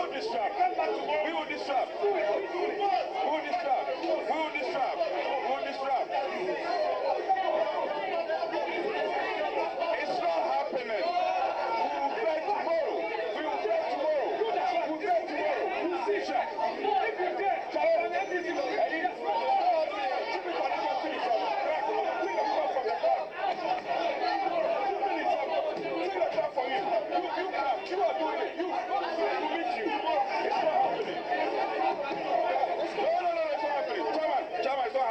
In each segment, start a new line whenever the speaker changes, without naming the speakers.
will disrupt. We will disrupt. We will disrupt. We will disrupt. We will disrupt. It's not happening. We will play tomorrow. We will play tomorrow. We will play tomorrow. We will see shot. If you dare, you are doing it. You meet you. It's not happening. No, it's not happening. Chairman, it's not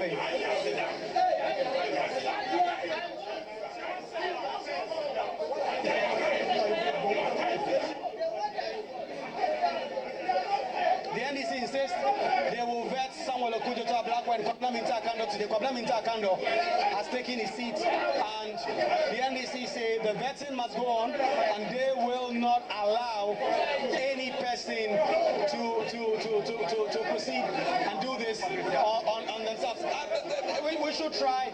way. The NDC insists they will vet Samuel Okujo to a black white. Parliamentary Kando today. Parliamentary Kando has taken his seat, and the NDC say the vetting must go on, and they will not allow any person to proceed and do this on themselves. We should try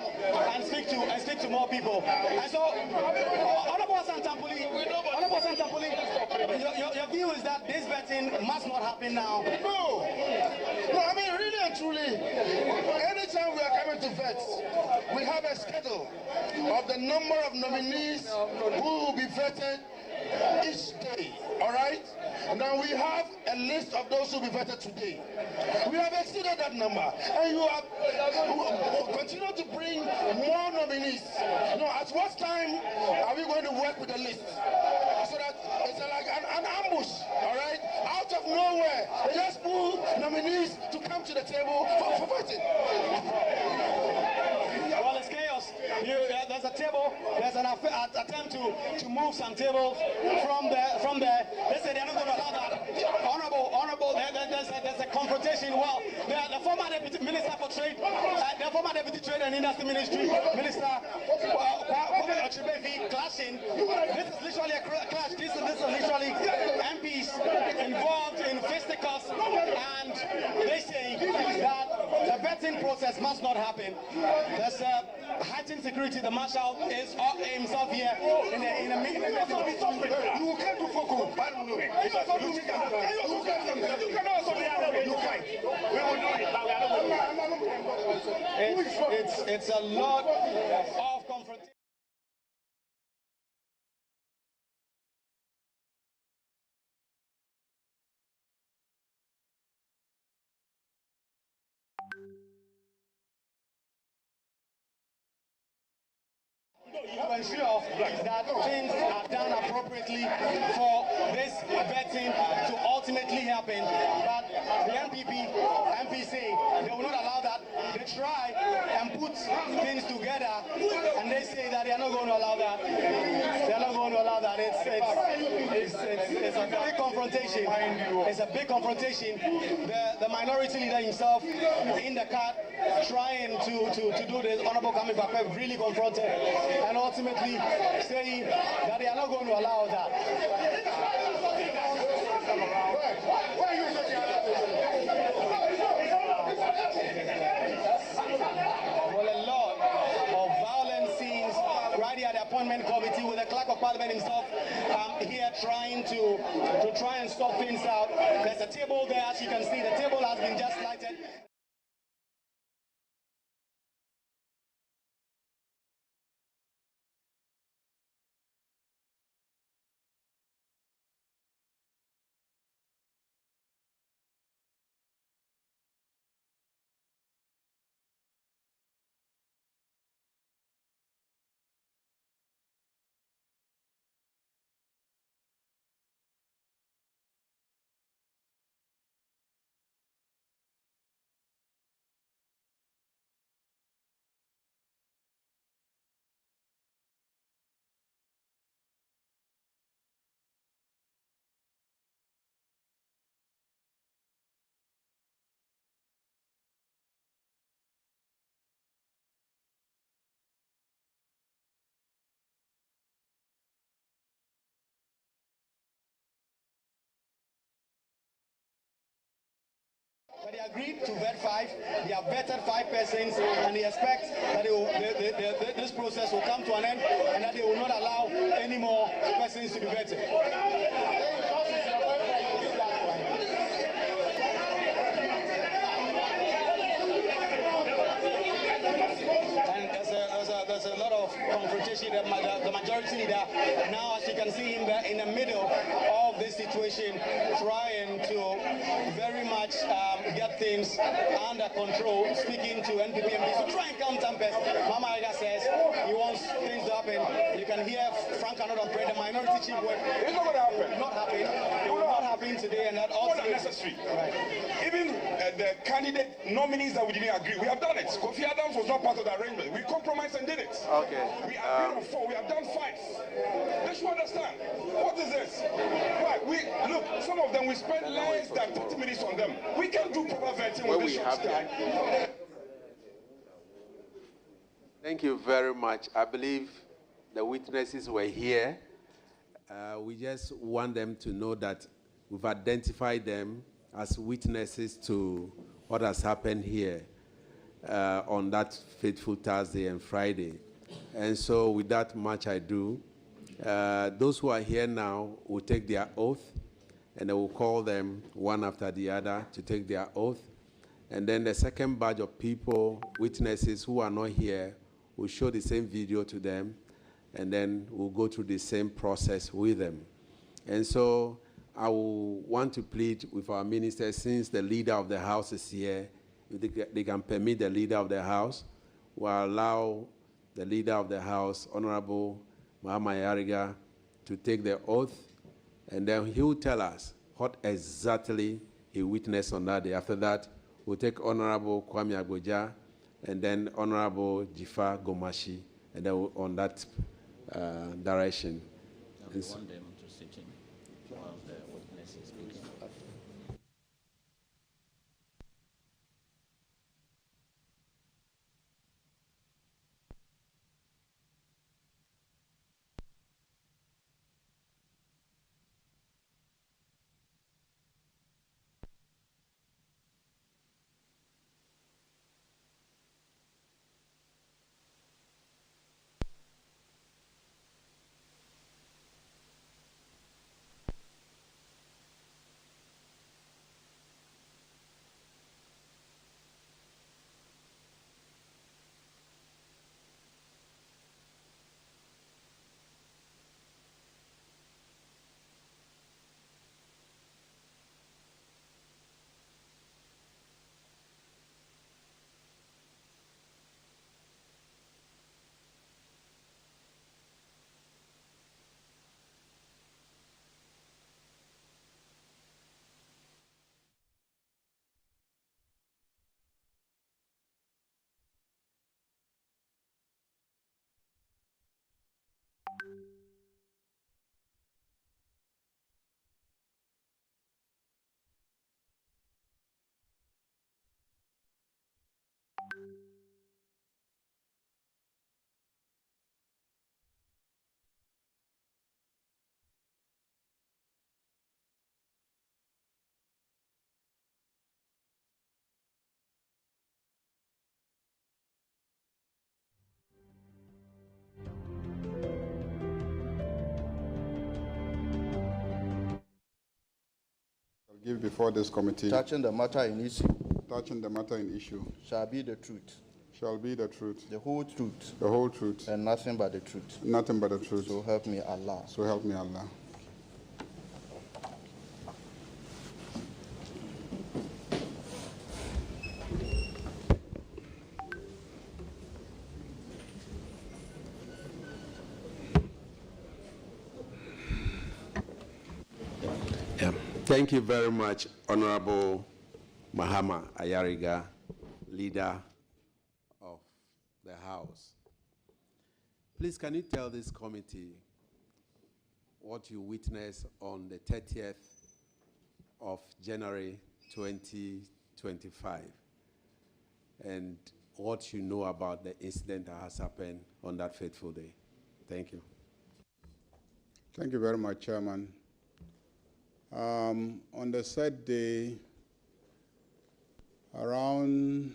and speak to more people. And so, Honorable Santampuli, your view is that this vetting must not happen now.
No, I mean, really and truly, anytime we are coming to vet, we have a schedule of the number of nominees who will be vetted each day, all right? Now we have a list of those who will be vetted today. We have exceeded that number, and you have continue to bring more nominees. At what time are we going to work with the list? So that it's like an ambush, all right? Out of nowhere, they just pull nominees to come to the table for vetting.
Well, it's chaos. There's a table. There's an attempt to move some tables from there. They say they're not going to allow that. Honorable. There's a confrontation. Well, the former Deputy Minister for Trade, the former Deputy Trade and Industry Ministry Minister, clashing. This is literally a clash. This is literally MPs involved in fisticuffs, and they say that the vetting process must not happen. There's heightened security. The marshal is himself here in a meeting.
You can't do Foko. You cannot also be you fight. We will do it.
It's a lot of confrontation. To ensure that things are done appropriately for this vetting to ultimately happen. But the MPs say they will not allow that. They try and put things together, and they say that they are not going to allow that. They are not going to allow that. It's a big confrontation. It's a big confrontation. The minority leader himself in the cut trying to do this. Honorable Kami Bakwe really confronted, and ultimately saying that they are not going to allow that. Well, a lot of violent scenes right here at the appointment committee with the clerk of parliament himself here trying to try and sort things out. There's a table there, as you can see. The table has been just lighted. But they agreed to vet 5. They have vetted 5 persons, and they expect that this process will come to an end, and that they will not allow any more persons to be vetted. And there's a lot of confrontation. The majority leader now, as you can see him there in the middle of this situation, trying to very much get things under control, speaking to NPP MPs to try and calm tempers. Mama Aga says he wants things to happen. You can hear Frank Anodon pray, the minority chief word.
It's not going to happen.
It will not happen today, and that also
unnecessary.
Right.
Even
the candidate nominees that we didn't agree. We have done it. Kofi Adams was not part of the arrangement. We compromised and did it.
Okay.
We agreed on 4. We have done 5. They should understand. What is this? Right. Look, some of them we spent less than 30 minutes on them. We can do proper vetting with this short time.
Thank you very much. I believe the witnesses were here. We just want them to know that we've identified them as witnesses to what has happened here on that fateful Thursday and Friday. And so with that much ado, those who are here now will take their oath, and I will call them one after the other to take their oath. And then the second batch of people, witnesses who are not here, will show the same video to them, and then we'll go through the same process with them. And so I will want to plead with our minister, since the leader of the House is here, if they can permit the leader of the House, will allow the leader of the House, Honorable Mahama Ayariga, to take the oath, and then he will tell us what exactly he witnessed on that day. After that, we'll take Honorable Kwame Agboja, and then Honorable Jifa Gomashi, and then on that direction.
We want them to sit in while the witness is speaking.
Give before this committee.
Touching the matter in issue.
Touching the matter in issue.
Shall be the truth.
Shall be the truth.
The whole truth.
The whole truth.
And nothing but the truth.
Nothing but the truth.
So help me Allah.
So help me Allah.
Thank you very much, Honorable Mahama Ayariga, leader of the House. Please, can you tell this committee what you witnessed on the 30th of January 2025 and what you know about the incident that has happened on that fateful day? Thank you.
Thank you very much, Chairman. On the said day, around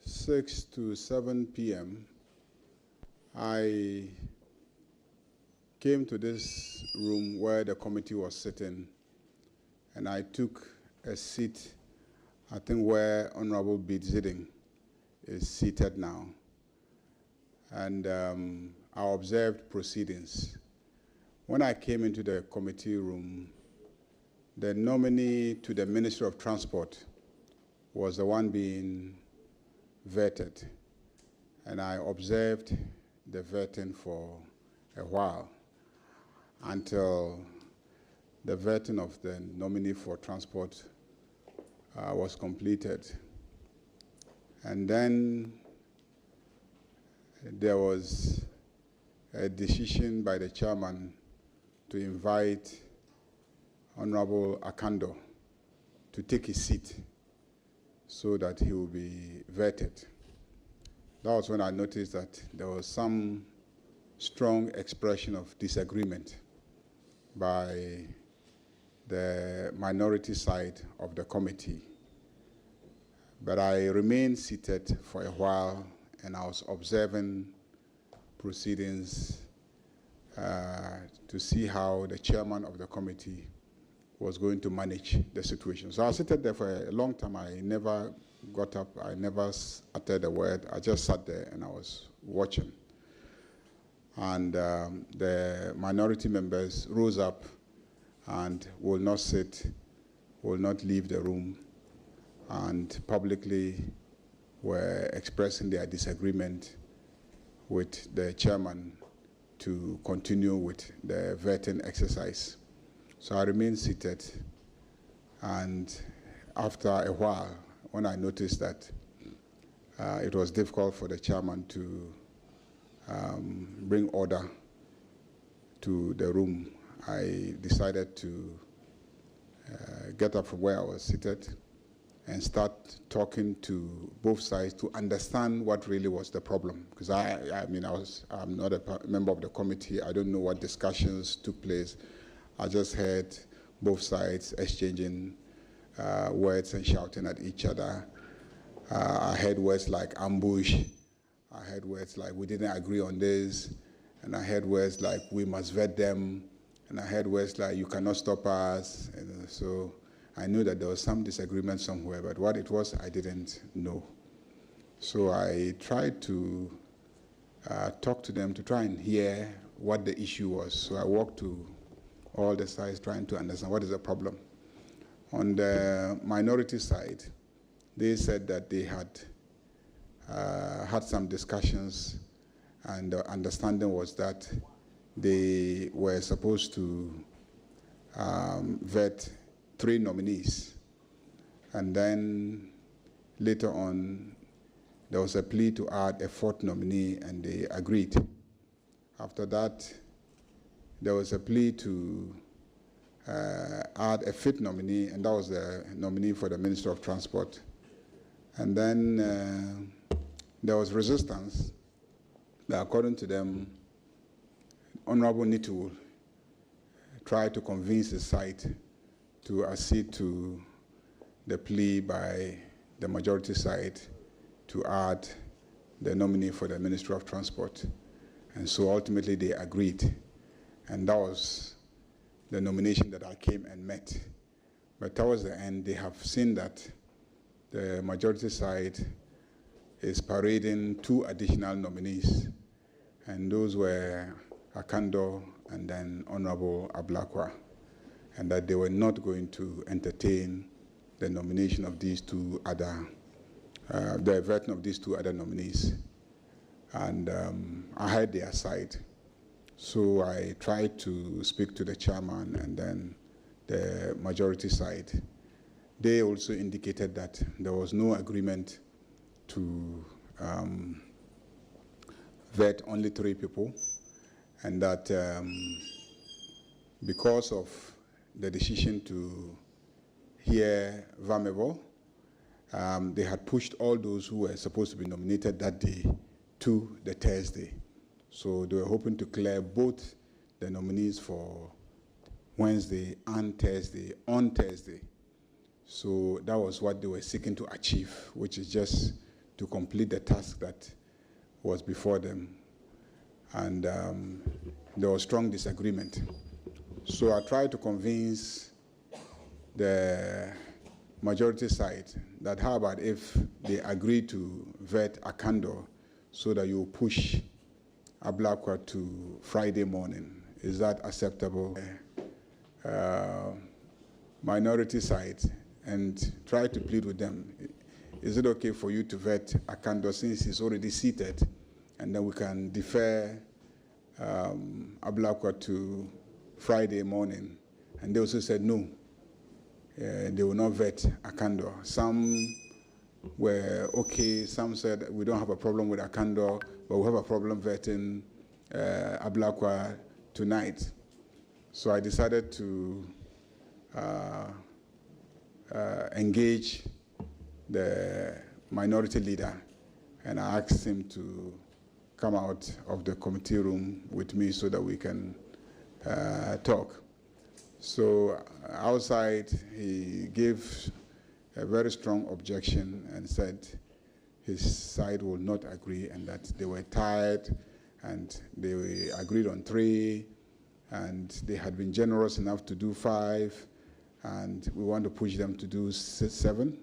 6 to 7 p.m., I came to this room where the committee was sitting, and I took a seat, I think where Honorable Bidziding is seated now. And I observed proceedings. When I came into the committee room, the nominee to the Ministry of Transport was the one being vetted. And I observed the vetting for a while until the vetting of the nominee for transport was completed. And then there was a decision by the chairman to invite Honorable Akando to take his seat so that he will be vetted. That was when I noticed that there was some strong expression of disagreement by the minority side of the committee. But I remained seated for a while, and I was observing proceedings to see how the chairman of the committee was going to manage the situation. So I was seated there for a long time. I never got up. I never uttered a word. I just sat there and I was watching. And the minority members rose up and will not sit, will not leave the room, and publicly were expressing their disagreement with the chairman to continue with the vetting exercise. So I remained seated, and after a while, when I noticed that it was difficult for the chairman to bring order to the room, I decided to get up from where I was seated and start talking to both sides to understand what really was the problem. Because I'm not a member of the committee. I don't know what discussions took place. I just heard both sides exchanging words and shouting at each other. I heard words like ambush. I heard words like we didn't agree on this. And I heard words like we must vet them. And I heard words like you cannot stop us. And so I knew that there was some disagreement somewhere, but what it was, I didn't know. So I tried to talk to them to try and hear what the issue was. So I walked to all the sides trying to understand what is the problem. On the minority side, they said that they had had some discussions, and the understanding was that they were supposed to vet 3 nominees. And then later on, there was a plea to add a 4th nominee, and they agreed. After that, there was a plea to add a 5th nominee, and that was the nominee for the Minister of Transport. And then there was resistance. But according to them, Honorable Nitu tried to convince the side to accede to the plea by the majority side to add the nominee for the Ministry of Transport. And so ultimately they agreed. And that was the nomination that I came and met. But towards the end, they have seen that the majority side is parading 2 additional nominees. And those were Akando and then Honorable Ablakwa, and that they were not going to entertain the nomination of these 2 other, the vetting of these 2 other nominees. And I heard their side. So I tried to speak to the chairman and then the majority side. They also indicated that there was no agreement to vet only 3 people, and that because of the decision to hear Vamebo, they had pushed all those who were supposed to be nominated that day to the Thursday. So they were hoping to clear both the nominees for Wednesday and Thursday on Thursday. So that was what they were seeking to achieve, which is just to complete the task that was before them. And there was strong disagreement. So I tried to convince the majority side that how about if they agree to vet Akando so that you push Ablakwa to Friday morning. Is that acceptable? Minority side, and try to plead with them. Is it okay for you to vet Akando since he's already seated, and then we can defer Ablakwa to Friday morning? And they also said no. they will not vet Akando. Some were okay, some said we don't have a problem with Akando, but we have a problem vetting Ablakwa tonight. So I decided to engage the minority leader, and I asked him to come out of the committee room with me so that we can talk. So outside, he gave a very strong objection and said his side will not agree and that they were tired and they agreed on 3 and they had been generous enough to do 5 and we want to push them to do 7.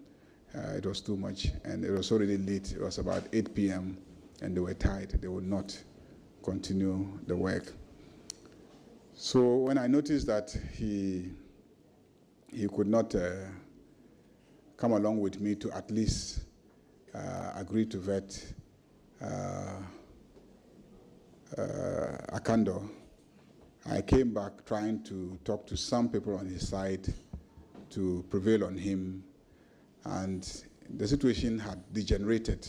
It was too much and it was already late. It was about 8 p.m. and they were tired. They would not continue the work. So when I noticed that he could not come along with me to at least agree to vet Akando, I came back trying to talk to some people on his side to prevail on him, and the situation had degenerated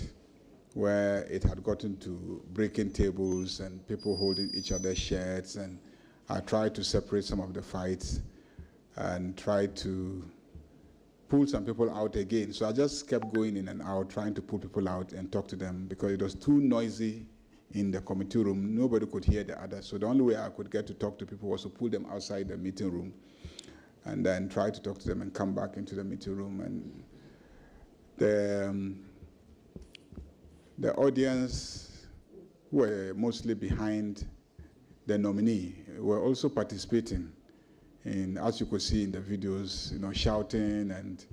where it had gotten to breaking tables and people holding each other's shirts, and I tried to separate some of the fights and tried to pull some people out again. So I just kept going in and out, trying to pull people out and talk to them because it was too noisy in the committee room. Nobody could hear the other. So the only way I could get to talk to people was to pull them outside the meeting room and then try to talk to them and come back into the meeting room. And the audience were mostly behind the nominee, were also participating in, as you could see in the videos, shouting and,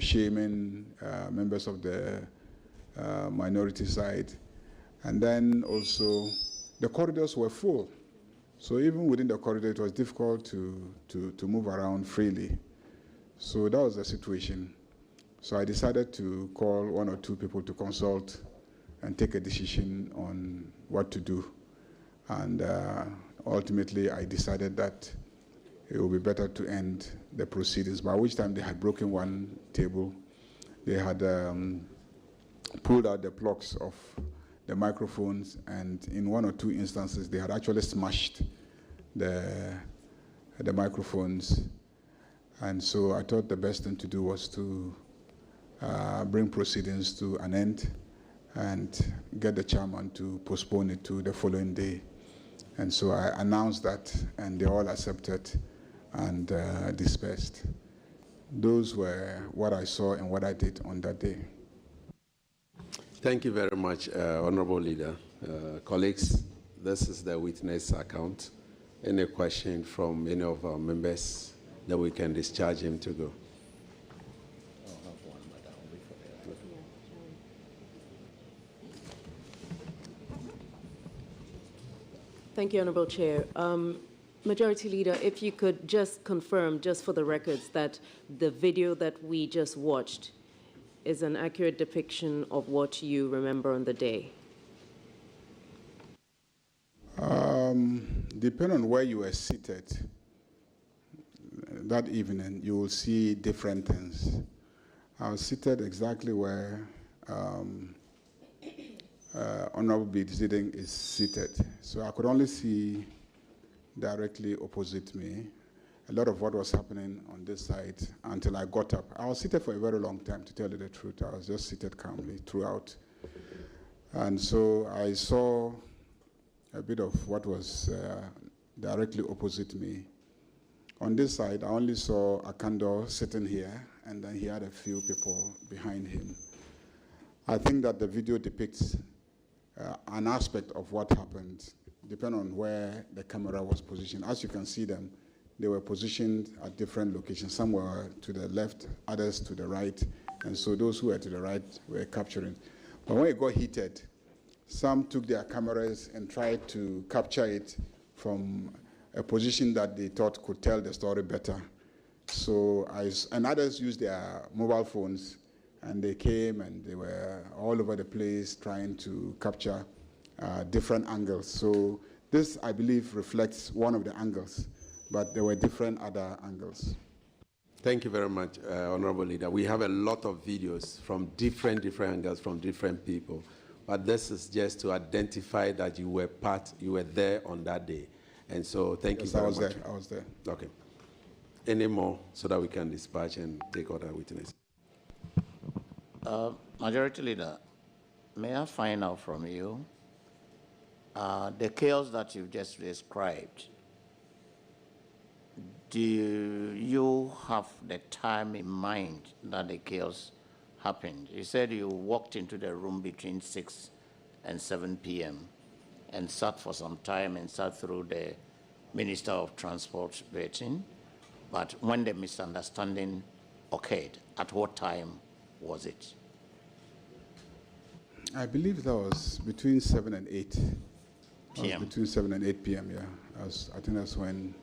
shaming members of the minority side. And then also, the corridors were full. So even within the corridor, it was difficult to move around freely. So that was the situation. So I decided to call 1 or 2 people to consult and take a decision on what to do. And ultimately, I decided that it would be better to end the proceedings, by which time they had broken one table. They had pulled out the plugs of the microphones, and in 1 or 2 instances, they had actually smashed the microphones. And so I thought the best thing to do was to bring proceedings to an end and get the chairman to postpone it to the following day. And so I announced that, and they all accepted and dispersed. Those were what I saw and what I did on that day.
Thank you very much, Honorable Leader. Colleagues, this is the witness account. Any question from any of our members that we can discharge him to go?
Thank you, Honorable Chair. Majority Leader, if you could just confirm, just for the records, that the video that we just watched is an accurate depiction of what you remember on the day.
Depending on where you were seated that evening, you will see different things. I was seated exactly where Honorable Bididing is seated. So I could only see directly opposite me a lot of what was happening on this side until I got up. I was seated for a very long time, to tell you the truth. I was just seated calmly throughout. And so I saw a bit of what was directly opposite me. On this side, I only saw Akando sitting here, and then he had a few people behind him. I think that the video depicts an aspect of what happened, depending on where the camera was positioned. As you can see them, they were positioned at different locations. Some were to the left, others to the right, and so those who were to the right were capturing. But when it got heated, some took their cameras and tried to capture it from a position that they thought could tell the story better. So and others used their mobile phones, and they came and they were all over the place trying to capture different angles. So this, I believe, reflects one of the angles, but there were different other angles.
Thank you very much, Honorable Leader. We have a lot of videos from different angles, from different people. But this is just to identify that you were there on that day. And so thank you very much.
I was there.
Okay. Any more so that we can dispatch and take other witnesses?
Majority Leader, may I find out from you the chaos that you've just described? Do you have the time in mind that the chaos happened? You said you walked into the room between 6 and 7 p.m. and sat for some time and sat through the Minister of Transport vetting. But when the misunderstanding occurred, at what time was it?
I believe that was between 7 and 8
p.m.
Between 7 and 8 p.m., yeah. I think that's when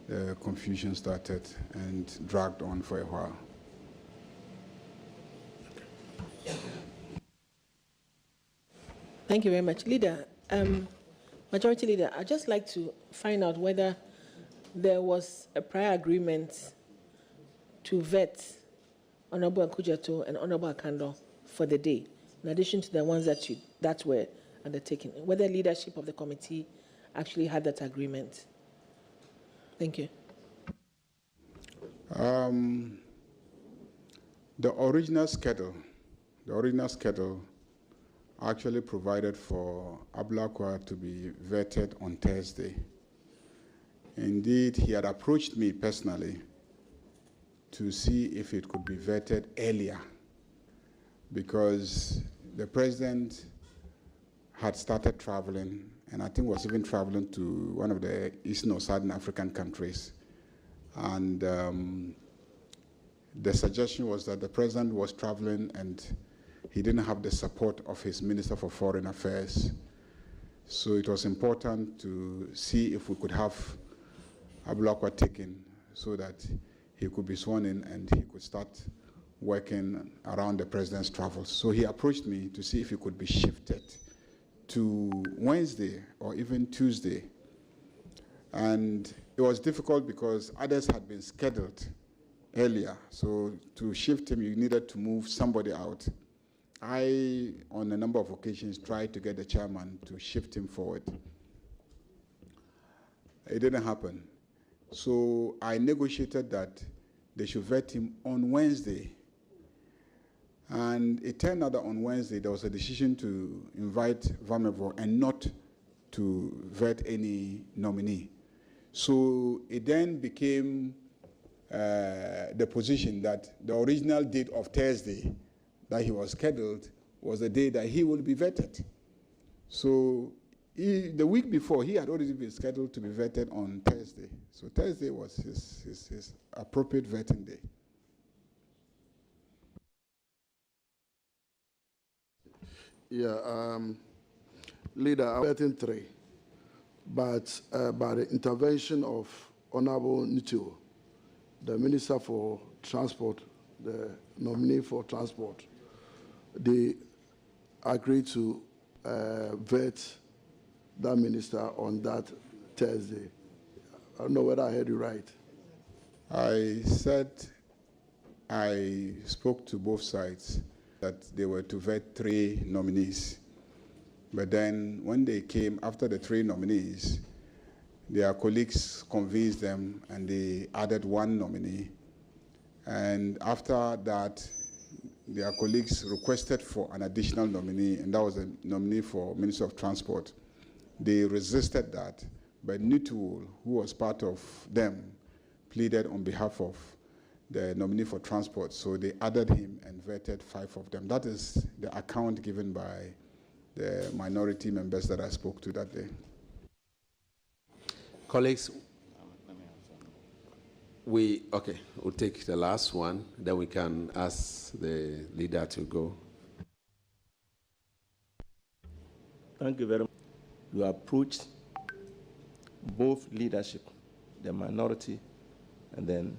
the confusion started and dragged on for a while.
Thank you very much. Leader, Majority Leader, I'd just like to find out whether there was a prior agreement to vet Honorable Akujato and Honorable Akando for the day, in addition to the ones that were undertaken, whether leadership of the committee actually had that agreement. Thank you.
The original schedule actually provided for Ablakwa to be vetted on Thursday. Indeed, he had approached me personally to see if it could be vetted earlier, because the president had started traveling, and I think was even traveling to one of the Eastern or Southern African countries. And the suggestion was that the president was traveling and he didn't have the support of his Minister for Foreign Affairs. So it was important to see if we could have Ablakwa taken so that he could be sworn in and he could start working around the president's travels. So he approached me to see if he could be shifted to Wednesday or even Tuesday. And it was difficult because others had been scheduled earlier. So to shift him, you needed to move somebody out. I, on a number of occasions, tried to get the chairman to shift him forward. It didn't happen. So I negotiated that they should vet him on Wednesday. And it turned out that on Wednesday, there was a decision to invite Vamevo and not to vet any nominee. So it then became the position that the original date of Thursday that he was scheduled was the day that he will be vetted. So the week before, he had already been scheduled to be vetted on Thursday. So Thursday was his appropriate vetting day.
Yeah, Leader, I'm vetting 3. But by the intervention of Honorable Nitio, the Minister for Transport, the nominee for Transport, they agreed to vet that minister on that Thursday. I don't know whether I heard you right.
I said I spoke to both sides that they were to vet 3 nominees. But then when they came after the 3 nominees, their colleagues convinced them and they added 1 nominee. And after that, their colleagues requested for an additional nominee, and that was a nominee for Minister of Transport. They resisted that, but Nitul, who was part of them, pleaded on behalf of the nominee for Transport, so they added him and vetted 5 of them. That is the account given by the minority members that I spoke to that day.
Colleagues, we'll take the last one, then we can ask the leader to go.
Thank you very much. You approached both leadership, the minority and then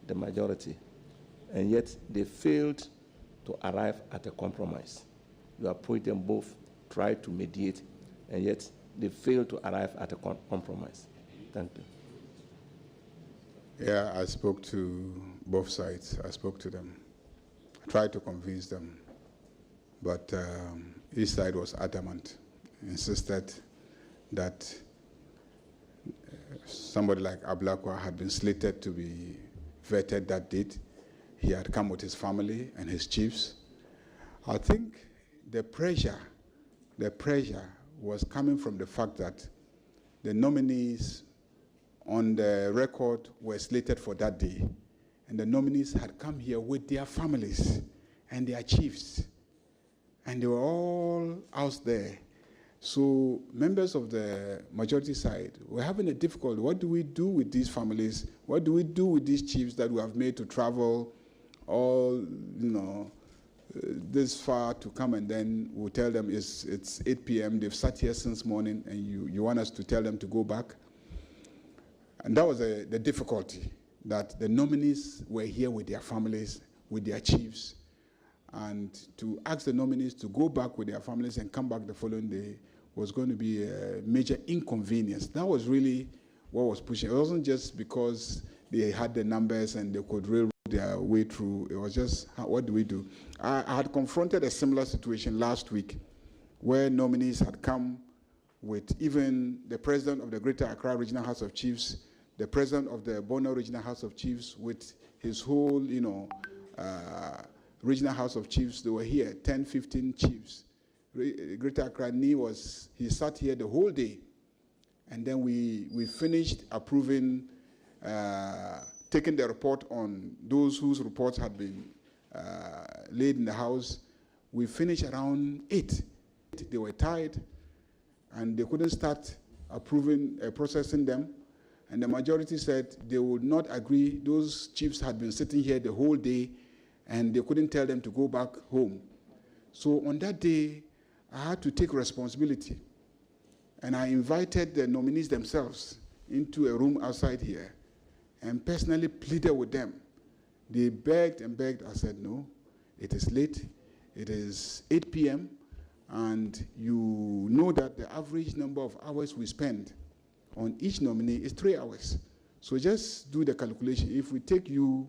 the majority, and yet they failed to arrive at a compromise. You approached them both, tried to mediate, and yet they failed to arrive at a compromise. Thank you.
Yeah, I spoke to both sides. I spoke to them. I tried to convince them, but each side was adamant, insisted that somebody like Ablakwa had been slated to be vetted that date. He had come with his family and his chiefs. I think the pressure was coming from the fact that the nominees on the record were slated for that day, and the nominees had come here with their families and their chiefs, and they were all out there. So members of the majority side were having a difficulty. What do we do with these families? What do we do with these chiefs that we have made to travel all, this far to come, and then we'll tell them it's 8 p.m. They've sat here since morning, and you want us to tell them to go back? And that was the difficulty, that the nominees were here with their families, with their chiefs, and to ask the nominees to go back with their families and come back the following day was going to be a major inconvenience. That was really what was pushing. It wasn't just because they had the numbers and they could railroad their way through. It was just, what do we do? I had confronted a similar situation last week where nominees had come with even the president of the Greater Accra Regional House of Chiefs, the president of the Bono Regional House of Chiefs, with his whole, Regional House of Chiefs. They were here, 10, 15 chiefs. Greater Accra he sat here the whole day. And then we finished approving, taking the report on those whose reports had been laid in the House. We finished around 8. They were tired, and they couldn't start approving, processing them. And the majority said they would not agree. Those chiefs had been sitting here the whole day, and they couldn't tell them to go back home. So on that day, I had to take responsibility. And I invited the nominees themselves into a room outside here and personally pleaded with them. They begged and begged. I said, no, it is late. It is 8 p.m. And you know that the average number of hours we spend on each nominee is 3 hours. So just do the calculation. If we take you'll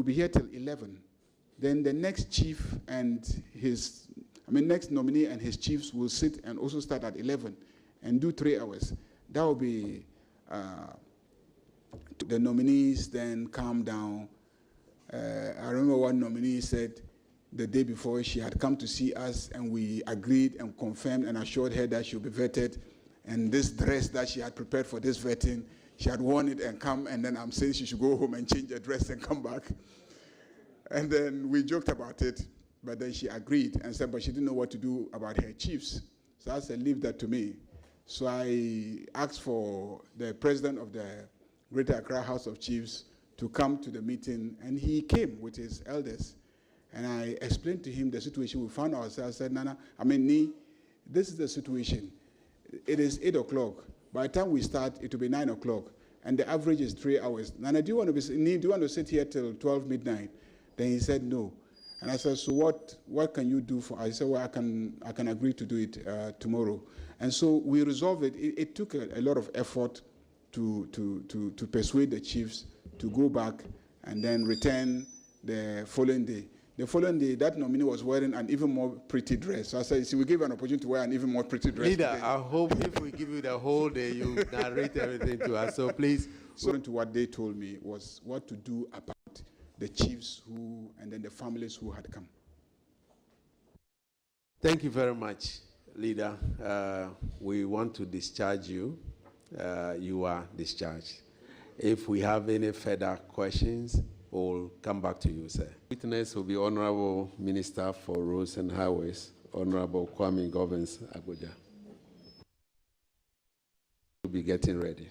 be here till 11. Then the next chief and next nominee and his chiefs will sit and also start at 11 and do 3 hours. That will be, the nominees then calm down. I remember one nominee said the day before she had come to see us, and we agreed and confirmed and assured her that she'll be vetted. And this dress that she had prepared for this vetting, she had worn it and come, and then I'm saying she should go home and change her dress and come back. And then we joked about it, but then she agreed and said, but she didn't know what to do about her chiefs. So I said, leave that to me. So I asked for the president of the Greater Accra House of Chiefs to come to the meeting, and he came with his elders. And I explained to him the situation we found ourselves. I said, Nana, this is the situation. It is 8 o'clock. By the time we start, it will be 9 o'clock, and the average is 3 hours. Nana, do you want to sit here till 12 midnight? Then he said no. And I said, so what can you do for us? He said, well, I can agree to do it tomorrow. And so we resolved it. It took a lot of effort to persuade the chiefs to go back and then return the following day. The following day, that nominee was wearing an even more pretty dress. So I said, see, we give you an opportunity to wear an even more pretty dress.
Leader, today. I hope if we give you the whole day, you narrate everything to us. So please.
According to what they told me was what to do about the chiefs and then the families who had come.
Thank you very much, Leader. We want to discharge you. You are discharged. If we have any further questions, we'll come back to you, sir. Witness will be Honorable Minister for Roads and Highways, Honorable Kwame Govins Abuja. We'll be getting ready.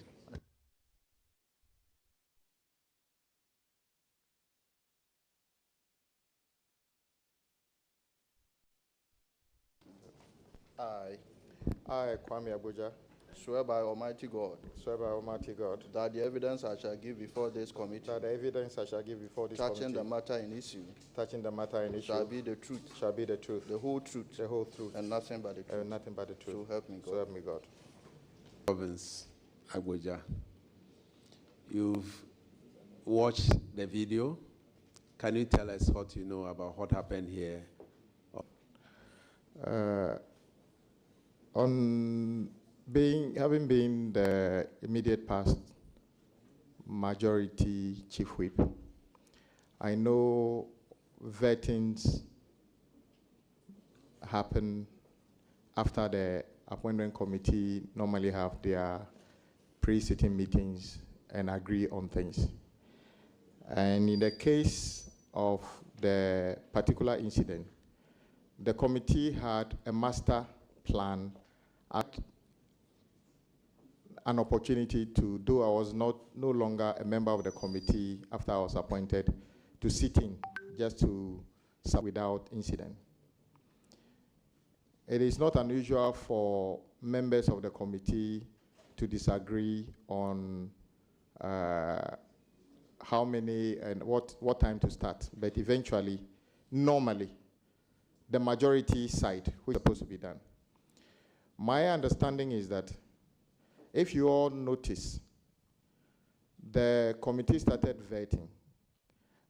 I, Kwame Abuja, swear by Almighty God, that the evidence I shall give before this committee, touching the matter in issue, shall be the truth, the whole truth, and nothing but the truth. So help me God.
Govins Abuja, You've watched the video. Can you tell us what you know about what happened here?
Having been the immediate past majority chief whip, I know vettings happen after the appointment committee normally have their pre-sitting meetings and agree on things. And in the case of the particular incident, the committee had a master plan at an opportunity to, though I was no longer a member of the committee after I was appointed, to sit in just to serve without incident. It is not unusual for members of the committee to disagree on how many and what time to start, but eventually, normally, the majority side, which is supposed to be done. My understanding is that if you all notice, the committee started vetting,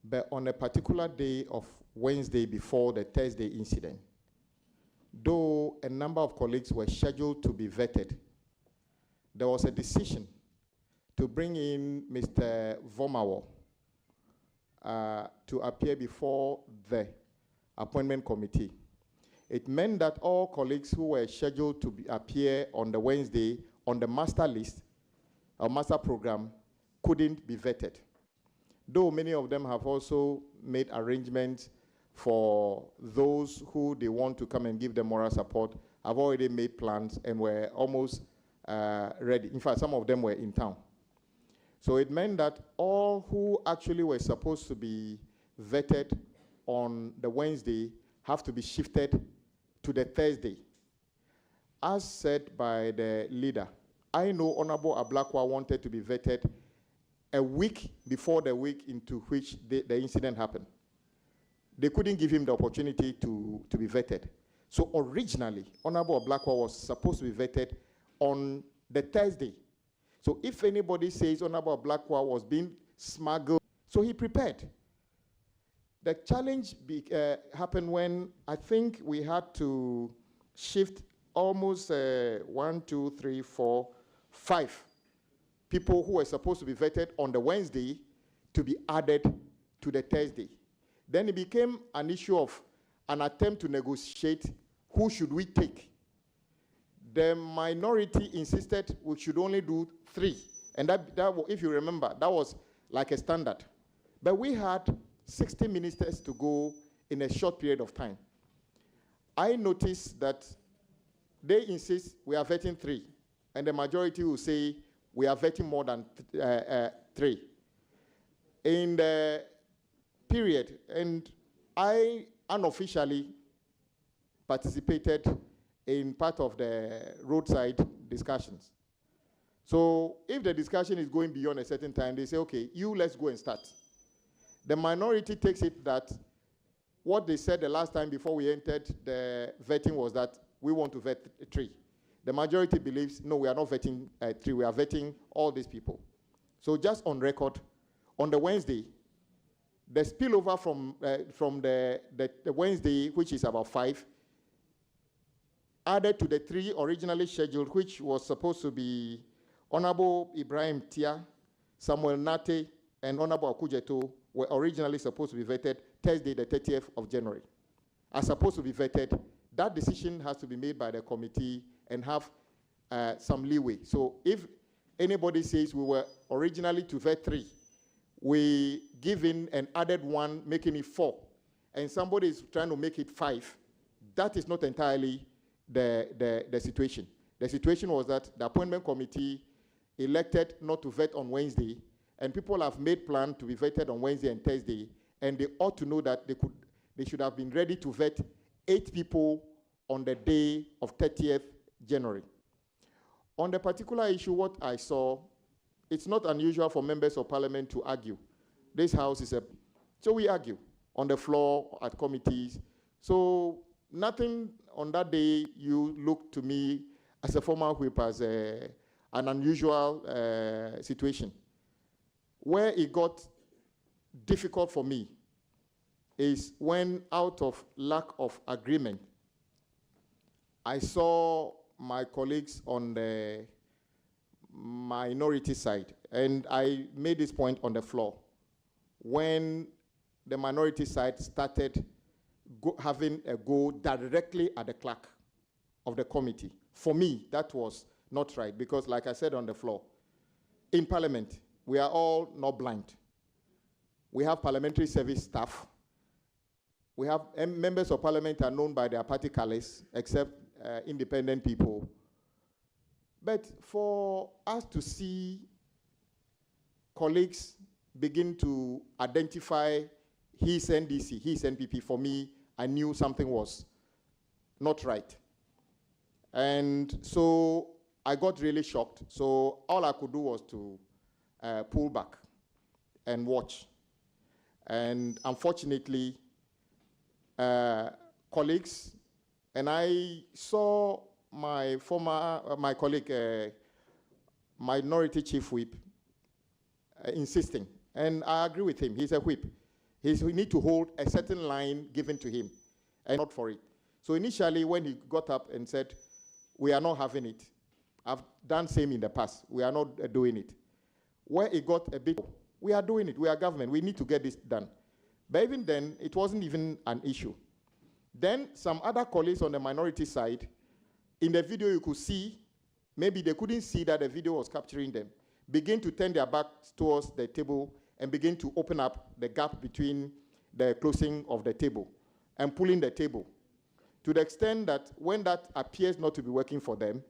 but on a particular day of Wednesday before the Thursday incident, though a number of colleagues were scheduled to be vetted, there was a decision to bring in Mr. Vomawo to appear before the appointment committee. It meant that all colleagues who were scheduled to appear on the Wednesday on the master list or master program couldn't be vetted. Though many of them have also made arrangements for those who they want to come and give them moral support, have already made plans and were almost ready. In fact, some of them were in town. So it meant that all who actually were supposed to be vetted on the Wednesday have to be shifted to the Thursday. As said by the leader, I know Honorable Ablakwa wanted to be vetted a week before the week into which the incident happened. They couldn't give him the opportunity to be vetted. So originally, Honorable Ablakwa was supposed to be vetted on the Thursday. So if anybody says Honorable Ablakwa was being smuggled, so he prepared. The challenge happened when I think we had to shift almost 1, 2, 3, 4, 5 people who were supposed to be vetted on the Wednesday to be added to the Thursday. Then it became an issue of an attempt to negotiate who should we take. The minority insisted we should only do 3. And that if you remember, that was like a standard. But we had 60 ministers to go in a short period of time. I noticed that they insist we are vetting 3, and the majority will say we are vetting more than 3. In the period, and I unofficially participated in part of the roadside discussions. So if the discussion is going beyond a certain time, they say, okay, let's go and start. The minority takes it that what they said the last time before we entered the vetting was that we want to vet 3. The majority believes, no, we are not vetting 3, we are vetting all these people. So just on record, on the Wednesday, the spillover from the Wednesday, which is about 5, added to the 3 originally scheduled, which was supposed to be Honorable Ibrahim Tia, Samuel Nate, and Honorable Akujeto, were originally supposed to be vetted Thursday, the 30th of January. Are supposed to be vetted. That decision has to be made by the committee and have some leeway. So if anybody says we were originally to vet 3, we give in and added 1, making it 4, and somebody is trying to make it 5, that is not entirely the situation. The situation was that the appointment committee elected not to vet on Wednesday, and people have made plans to be vetted on Wednesday and Thursday, and they ought to know that they should have been ready to vet 8 people on the day of 30th January. On the particular issue, what I saw, it's not unusual for members of parliament to argue. This house is so we argue on the floor, at committees. So nothing on that day you look to me as a former whip as an unusual situation. Where it got difficult for me is when, out of lack of agreement, I saw my colleagues on the minority side, and I made this point on the floor, when the minority side started having a go directly at the clerk of the committee. For me, that was not right, because like I said on the floor, in Parliament, we are all not blind. We have parliamentary service staff. We have members of Parliament are known by their party colors, except independent people. But for us to see colleagues begin to identify his NDC, his NPP, for me, I knew something was not right. And so I got really shocked. So all I could do was to pull back and watch. And unfortunately, colleagues, and I saw my my colleague, Minority Chief Whip, insisting, and I agree with him, he's a whip. We need to hold a certain line given to him, and not for it. So initially, when he got up and said, we are not having it, I've done same in the past, we are not doing it. Where it got a bit, we are doing it, we are government, we need to get this done. But even then, it wasn't even an issue. Then some other colleagues on the minority side, in the video you could see, maybe they couldn't see that the video was capturing them, begin to turn their backs towards the table and begin to open up the gap between the closing of the table and pulling the table, to the extent that when that appears not to be working for them,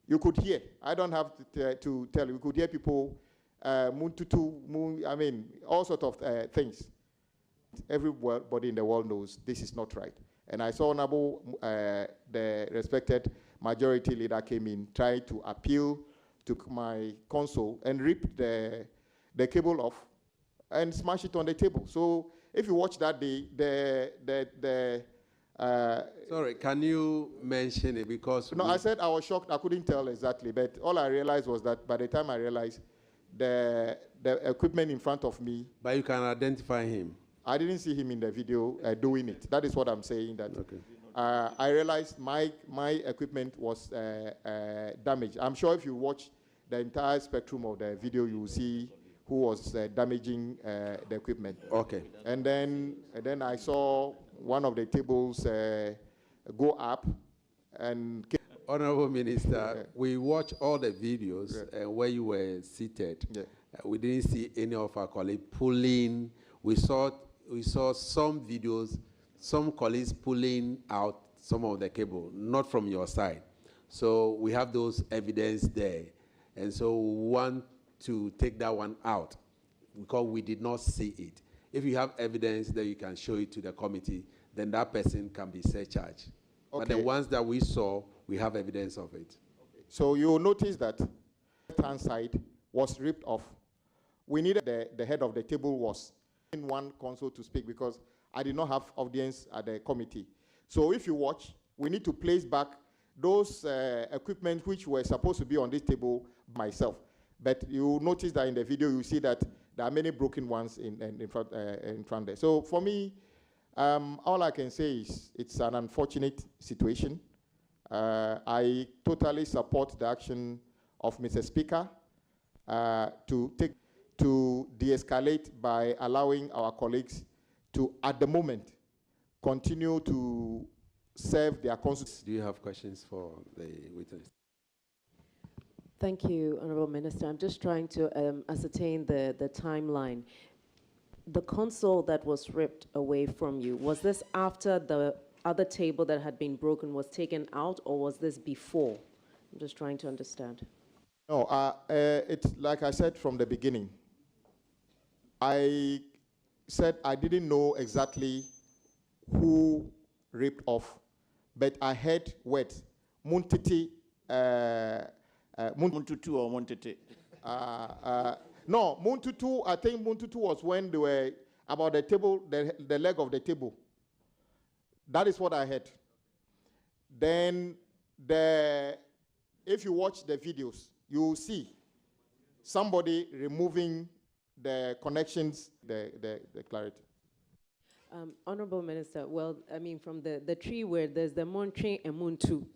you could hear, I don't have to tell you, you could hear people, I mean, all sorts of things. Everybody in the world knows this is not right. And I saw Honorable, the respected majority leader came in, tried to appeal to my console and rip the cable off and smash it on the table. So if you watch that day,
sorry, can you mention it? Because
no, I said I was shocked. I couldn't tell exactly, but all I realized was that by the time I realized the equipment in front of me.
But you can identify him.
I didn't see him in the video doing it. That is what I'm saying. That okay. I realized my equipment was damaged. I'm sure if you watch the entire spectrum of the video, you will see who was damaging the equipment.
Okay.
And then I saw one of the tables go up and.
Honorable Minister, we watched all the videos where you were seated.
Yeah.
We didn't see any of our colleagues pulling. We saw some videos, some colleagues pulling out some of the cable, not from your side. So we have those evidence there. And so we want to take that one out because we did not see it. If you have evidence that you can show it to the committee, then that person can be surcharged. Okay. But the ones that we saw, we have evidence of it.
Okay. So you will notice that the left-hand side was ripped off. We needed the head of the table was in one console to speak because I did not have audience at the committee. So if you watch, we need to place back those equipment which were supposed to be on this table myself. But you notice that in the video, you see that there are many broken ones in front there. So for me, all I can say is it's an unfortunate situation. I totally support the action of Mr. Speaker to de-escalate by allowing our colleagues to, at the moment, continue to serve their constituency.
Do you have questions for the witness?
Thank you, Honorable Minister. I'm just trying to ascertain the timeline. The console that was ripped away from you, was this after the other table that had been broken was taken out, or was this before? I'm just trying to understand.
No, it's like I said from the beginning. I said I didn't know exactly who ripped off, but I heard words. Muntiti,
Muntutu or Muntiti?
No, Muntutu, I think Muntutu was when they were about the table, the leg of the table. That is what I heard. Then, if you watch the videos, you will see somebody removing the connections, the clarity.
Honorable Minister, well, I mean, from the tree where there's the Montre and Muntu,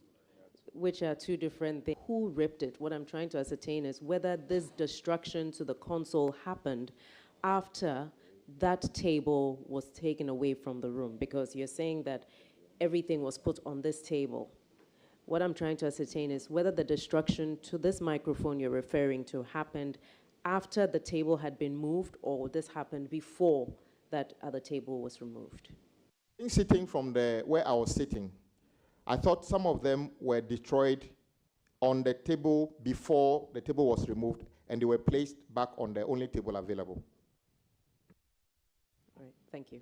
which are two different things. Who ripped it? What I'm trying to ascertain is whether this destruction to the console happened after that table was taken away from the room, because you're saying that everything was put on this table. What I'm trying to ascertain is whether the destruction to this microphone you're referring to happened after the table had been moved, or this happened before that other table was removed.
In sitting from where I was sitting, I thought some of them were destroyed on the table before the table was removed, and they were placed back on the only table available.
All right, thank you.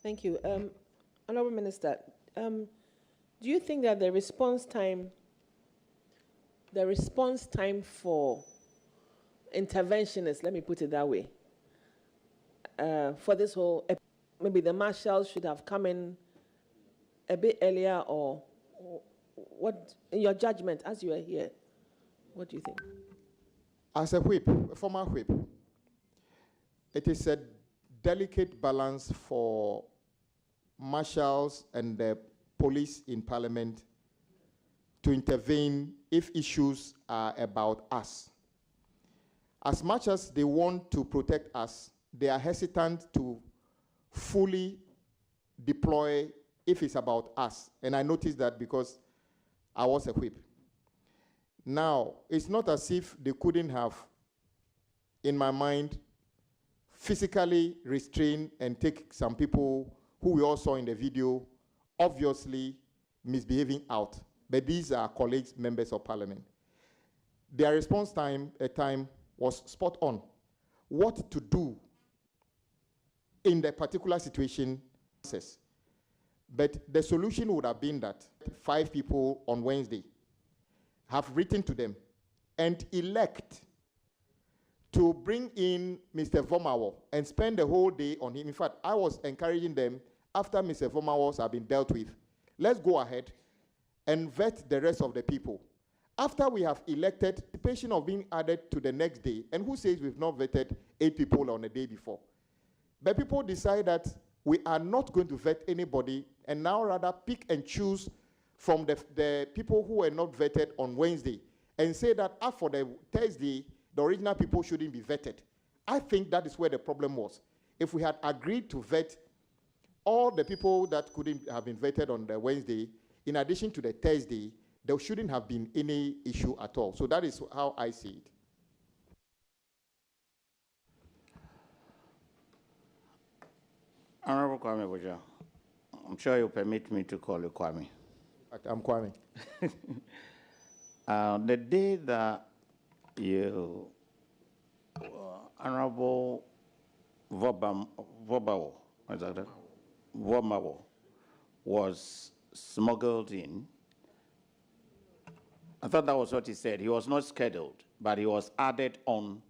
Thank you. Honorable Minister, do you think that the response time for interventionists, let me put it that way, for this whole, maybe the marshals should have come in a bit earlier, or what, in your judgment, as you are here, what do you think?
As a whip, a former whip, it is a delicate balance for marshals and the police in Parliament to intervene if issues are about us. As much as they want to protect us, they are hesitant to fully deploy if it's about us. And I noticed that because I was a whip. Now, it's not as if they couldn't have, in my mind, physically restrain and take some people who we all saw in the video, obviously misbehaving out. But these are colleagues, members of Parliament. Their response time was spot on. What to do in the particular situation. But the solution would have been that 5 people on Wednesday have written to them and elect to bring in Mr. Vomawo and spend the whole day on him. In fact, I was encouraging them, after Mr. Vomawo has been dealt with, let's go ahead and vet the rest of the people. After we have elected, the patient of being added to the next day, and who says we've not vetted 8 people on the day before? But people decide that we are not going to vet anybody, and now rather pick and choose from the people who were not vetted on Wednesday, and say that for the Thursday, the original people shouldn't be vetted. I think that is where the problem was. If we had agreed to vet all the people that couldn't have been vetted on the Wednesday, in addition to the Thursday, there shouldn't have been any issue at all. So that is how I see it.
Honorable Kwame Boja, I'm sure you'll permit me to call you Kwame.
I'm Kwame.
The day that you, Honorable Vomawo was smuggled in, I thought that was what he said. He was not scheduled, but he was added on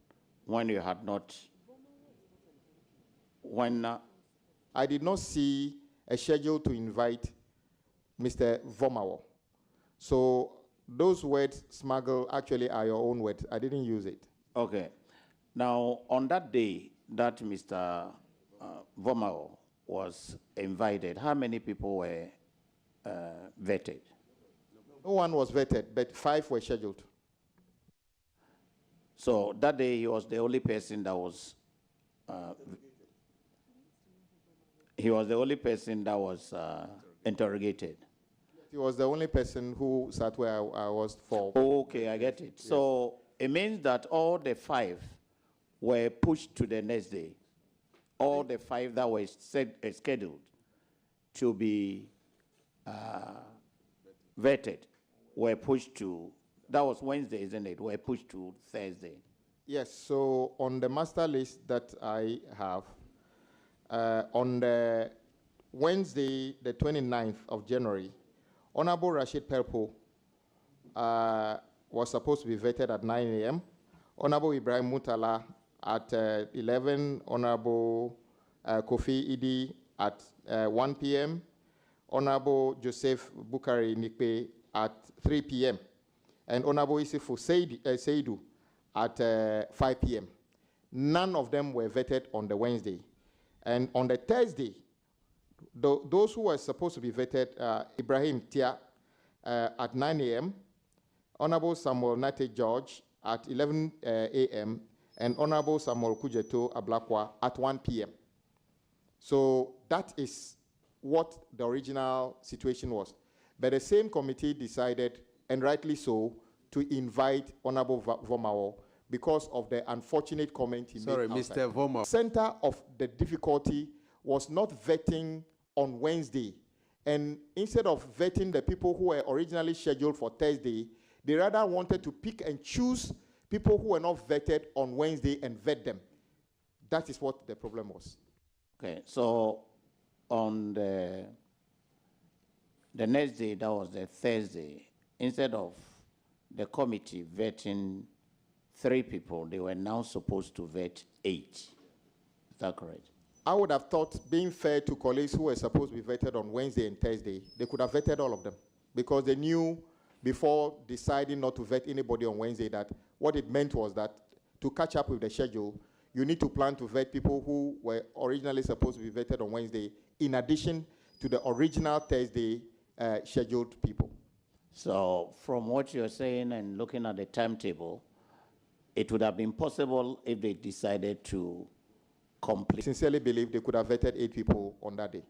when you had not,
I did not see a schedule to invite Mr. Vomawo. So those words, smuggle, actually are your own words. I didn't use it.
Okay. Now, on that day that Mr. Vomawo was invited, how many people were vetted?
No one was vetted, but 5 were scheduled.
So that day he was the only person that was interrogated.
He was the only person who sat where I was for.
Okay, I get it. Yes. So it means that all the 5 were pushed to the next day. All the 5 that were scheduled to be vetted were pushed to, that was Wednesday, isn't it? Were pushed to Thursday.
Yes, so on the master list that I have, on the Wednesday, the 29th of January, Honorable Rashid Pelpo was supposed to be vetted at 9 a.m. Honorable Ibrahim Mutala at 11, Honorable Kofi Idi at 1 p.m., Honorable Joseph Bukari Nikpe at 3 p.m. and Honorable Isifu Seidu at 5 p.m. None of them were vetted on the Wednesday. And on the Thursday, those who were supposed to be vetted, Ibrahim Tia at 9 a.m., Honorable Samuel Nate George at 11 a.m., and Honorable Samuel Kujeto Ablakwa at 1 p.m. So that is what the original situation was. But the same committee decided, and rightly so, to invite Honorable Vomao because of the unfortunate comment he made outside.
Mr. Vomao.
Center of the difficulty was not vetting on Wednesday. And instead of vetting the people who were originally scheduled for Thursday, they rather wanted to pick and choose people who were not vetted on Wednesday and vet them. That is what the problem was.
Okay, so on the next day, that was the Thursday, instead of the committee vetting 3 people, they were now supposed to vet 8. Is that correct?
I would have thought, being fair to colleagues who were supposed to be vetted on Wednesday and Thursday, they could have vetted all of them because they knew before deciding not to vet anybody on Wednesday that what it meant was that to catch up with the schedule, you need to plan to vet people who were originally supposed to be vetted on Wednesday in addition to the original Thursday scheduled people.
So from what you're saying and looking at the timetable, it would have been possible if they decided to complete.
Sincerely believe they could have vetted 8 people on that day.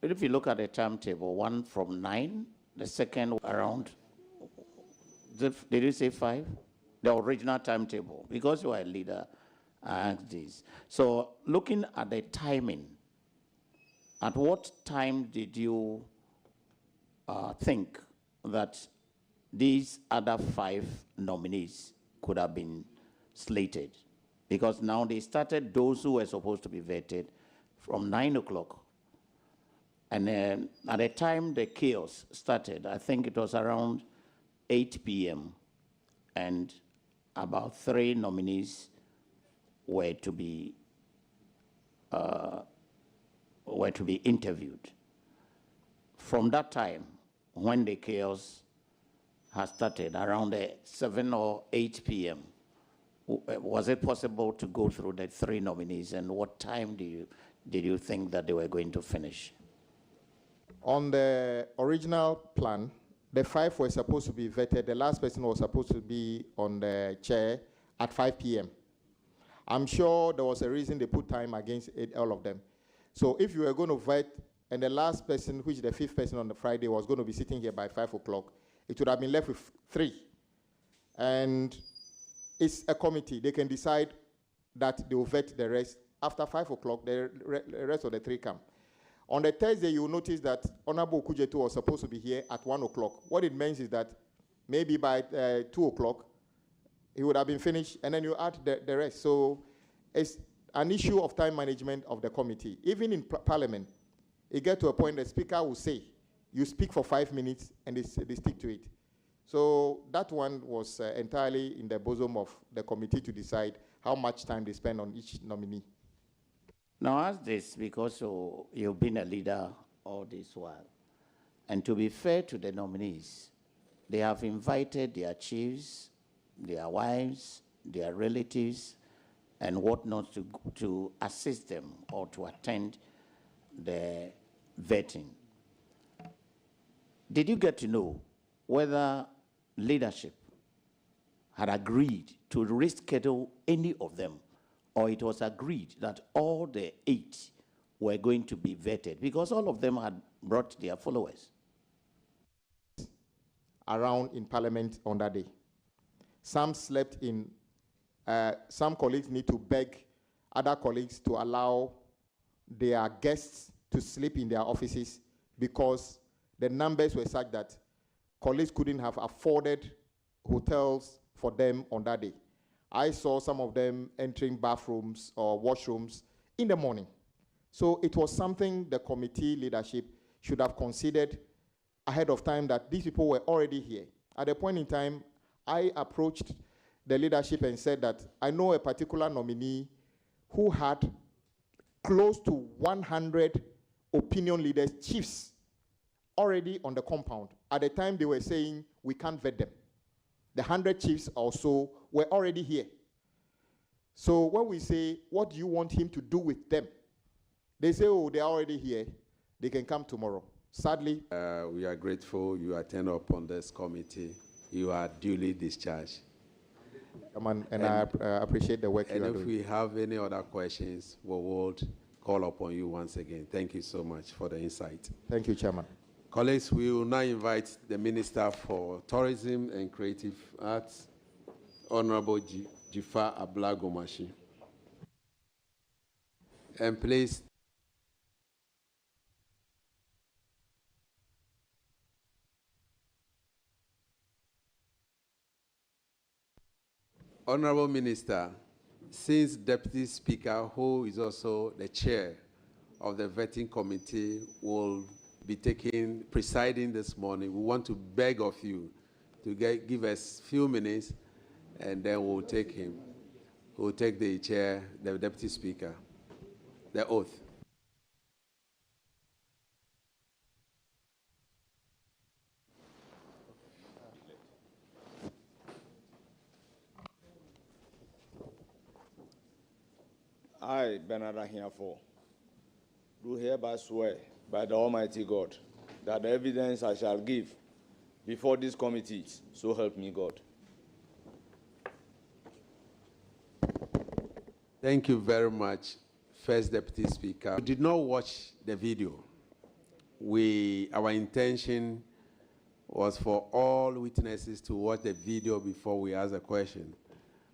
If you look at the timetable, one from 9, the second around, did you say 5? The original timetable, because you are a leader, I asked this. So looking at the timing, at what time did you think that these other 5 nominees could have been slated? Because now they started those who were supposed to be vetted from 9 o'clock. And then at the time the chaos started, I think it was around 8 p.m. and about 3 nominees were to be interviewed. From that time, when the chaos has started, around 7 or 8 p.m., was it possible to go through the 3 nominees, and what time did you think that they were going to finish?
On the original plan, the 5 were supposed to be vetted. The last person was supposed to be on the chair at 5 p.m. I'm sure there was a reason they put time against all of them. So if you were going to vet, and the last person, which is the 5th person on the Friday, was going to be sitting here by 5 o'clock, it would have been left with 3. And it's a committee. They can decide that they will vet the rest. After 5 o'clock, the rest of the 3 come. On the Thursday, you will notice that Honorable Kujetu was supposed to be here at 1 o'clock. What it means is that maybe by 2 o'clock, he would have been finished, and then you add the rest. So it's an issue of time management of the committee. Even in Parliament, it gets to a point the Speaker will say, you speak for 5 minutes, and they stick to it. So that one was entirely in the bosom of the committee to decide how much time they spend on each nominee.
Now, ask this because you've been a leader all this while. And to be fair to the nominees, they have invited their chiefs, their wives, their relatives, and whatnot to assist them or to attend the vetting. Did you get to know whether leadership had agreed to reschedule any of them, or it was agreed that all the 8 were going to be vetted because all of them had brought their followers?
Around in Parliament on that day. Some slept in, some colleagues need to beg other colleagues to allow their guests to sleep in their offices because the numbers were such that colleagues couldn't have afforded hotels for them on that day. I saw some of them entering bathrooms or washrooms in the morning. So it was something the committee leadership should have considered ahead of time that these people were already here. At a point in time, I approached the leadership and said that I know a particular nominee who had close to 100 opinion leaders, chiefs, already on the compound. At the time they were saying we can't vet them. The 100 chiefs or so were already here. So when we say, what do you want him to do with them? They say, oh, they're already here. They can come tomorrow. Sadly.
We are grateful you attend up on this committee. You are duly discharged.
And I appreciate the work you are doing.
And if we have any other questions, we will call upon you once again. Thank you so much for the insight.
Thank you, Chairman.
Colleagues, we will now invite the Minister for Tourism and Creative Arts, Honorable Jifa Ablagomashi. And please, Honorable Minister, since Deputy Speaker, who is also the chair of the vetting committee, will be presiding this morning, we want to beg of you to give us a few minutes, and then we'll take him. We'll take the chair, the Deputy Speaker, the oath.
I, Bernard Ahiafo, do hereby swear by the Almighty God that the evidence I shall give before this committee, so help me God.
Thank you very much, First Deputy Speaker. We did not watch the video. Our intention was for all witnesses to watch the video before we ask a question.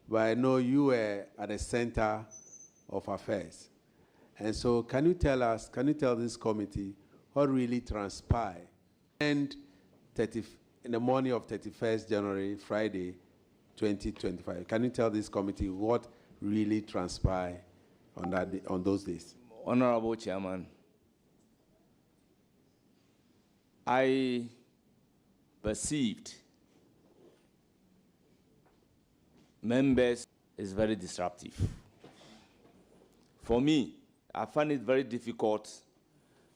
But I know you were at the center of affairs. And so can you tell this committee what really transpired? And in the morning of 31st January, Friday, 2025, can you tell this committee what really transpired on those days?
Honorable Chairman, I perceived members is very disruptive. For me, I find it very difficult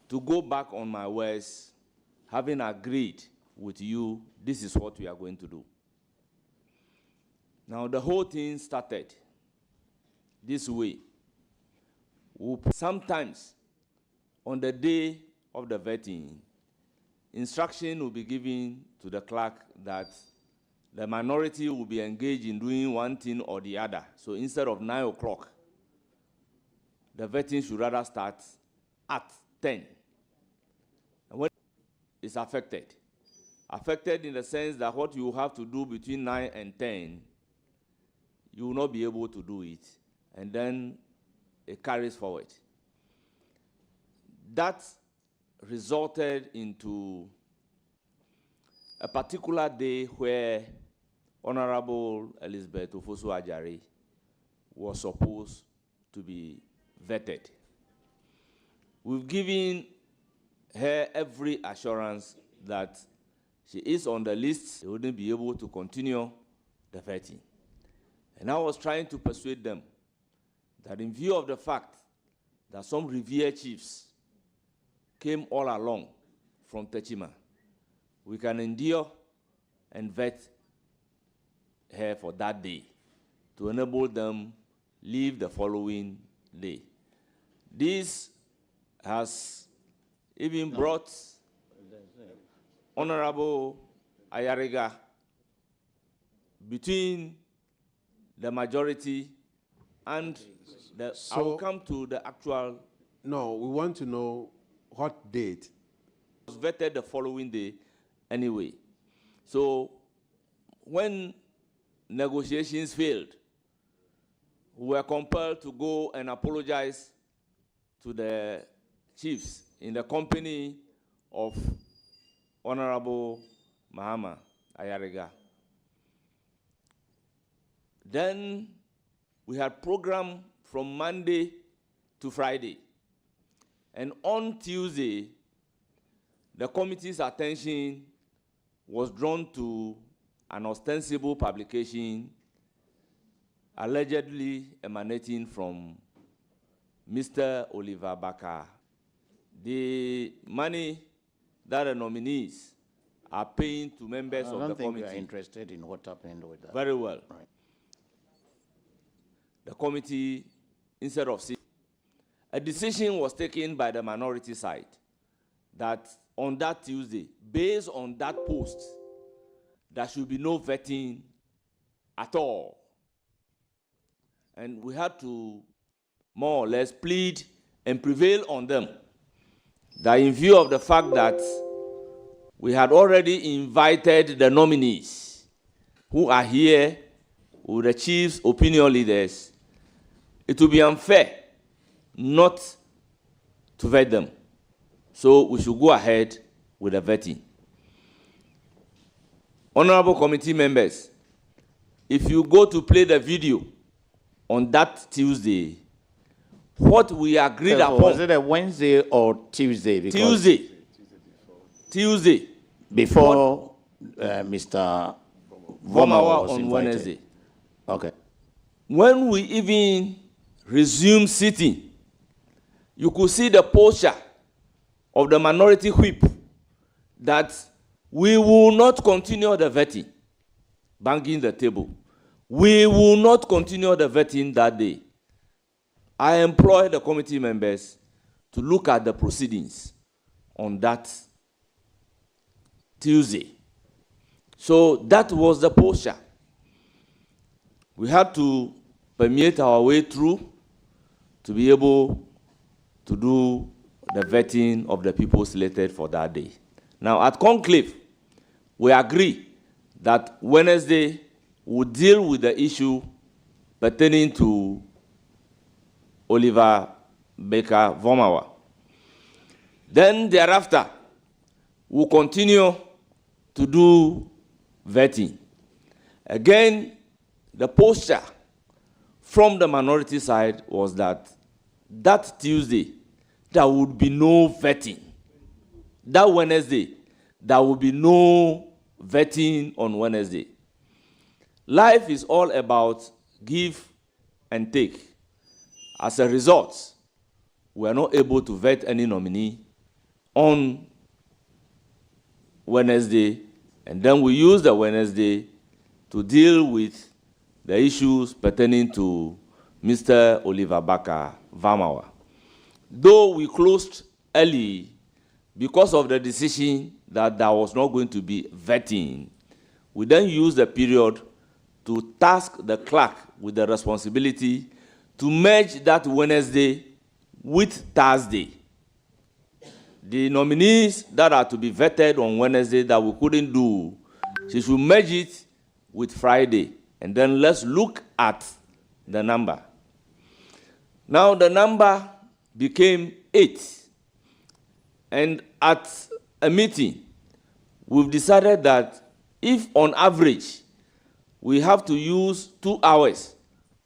to go back on my words, having agreed with you, this is what we are going to do. Now, the whole thing started this way. Sometimes, on the day of the vetting, instruction will be given to the clerk that the minority will be engaged in doing one thing or the other. So instead of 9 o'clock, the vetting should rather start at 10. And when it's affected in the sense that what you have to do between 9 and 10, you will not be able to do it. And then it carries forward. That resulted into a particular day where Honorable Elizabeth Ofosu-Ajare was supposed to be vetted. We've given her every assurance that she is on the list. They wouldn't be able to continue the vetting. And I was trying to persuade them that in view of the fact that some revered chiefs came all along from Techima, we can endure and vet her for that day to enable them leave the following day. This has even brought Honorable Ayariga between the majority and I will come to the actual.
No, we want to know what date.
It was vetted the following day anyway. So when negotiations failed, we were compelled to go and apologize to the chiefs in the company of Honorable Mahama Ayariga. Then we had program from Monday to Friday. And on Tuesday, the committee's attention was drawn to an ostensible publication allegedly emanating from Mr. Oliver Baka. The money that the nominees are paying to members of the committee.
I don't think you are interested in what happened with that.
Very well.
Right.
The committee, instead of seeing, a decision was taken by the minority side that on that Tuesday, based on that post, there should be no vetting at all. And we had to more or less plead and prevail on them that in view of the fact that we had already invited the nominees who are here with the chief's opinion leaders, it would be unfair not to vet them. So we should go ahead with the vetting. Honorable committee members, if you go to play the video on that Tuesday, what we agreed upon...
Was it a Wednesday or Tuesday?
Tuesday.
Before Mr.
Vomawa on Wednesday.
Okay.
When we even resumed sitting, you could see the posture of the minority whip that we will not continue the vetting, banging the table. We will not continue the vetting that day. I employ the committee members to look at the proceedings on that Tuesday. So that was the posture. We had to permeate our way through to be able to do the vetting of the people selected for that day. Now, at conclave, we agree that Wednesday we'll deal with the issue pertaining to Oliver Baker Vomawa. Then thereafter, we'll continue to do vetting. Again, the posture from the minority side was that that Tuesday, there would be no vetting. That Wednesday, there will be no vetting on Wednesday. Life is all about give and take. As a result, we are not able to vet any nominee on Wednesday, and then we use the Wednesday to deal with the issues pertaining to Mr. Oliver Baker Vomawa. Though we closed early because of the decision that there was not going to be vetting, we then used the period to task the clerk with the responsibility to merge that Wednesday with Thursday. The nominees that are to be vetted on Wednesday that we couldn't do, she should merge it with Friday. And then let's look at the number. Now the number became 8. And at a meeting, we've decided that if on average we have to use 2 hours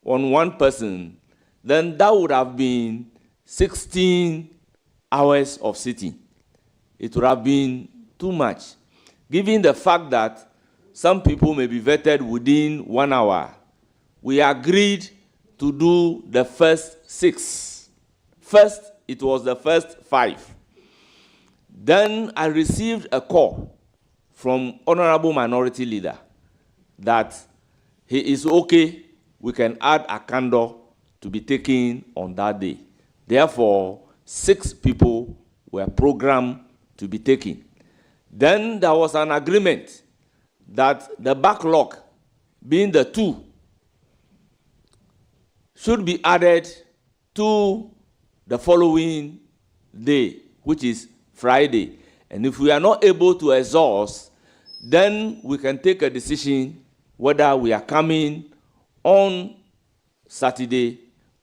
on one person, then that would have been 16 hours of sitting. It would have been too much, given the fact that some people may be vetted within 1 hour. We agreed to do the first 6. First, it was the first 5. Then I received a call from Honorable Minority Leader that he is okay, we can add a candle to be taken on that day. Therefore, 6 people were programmed to be taken. Then there was an agreement that the backlog, being the 2, should be added to the following day, which is Friday. And if we are not able to exhaust, then we can take a decision whether we are coming on Saturday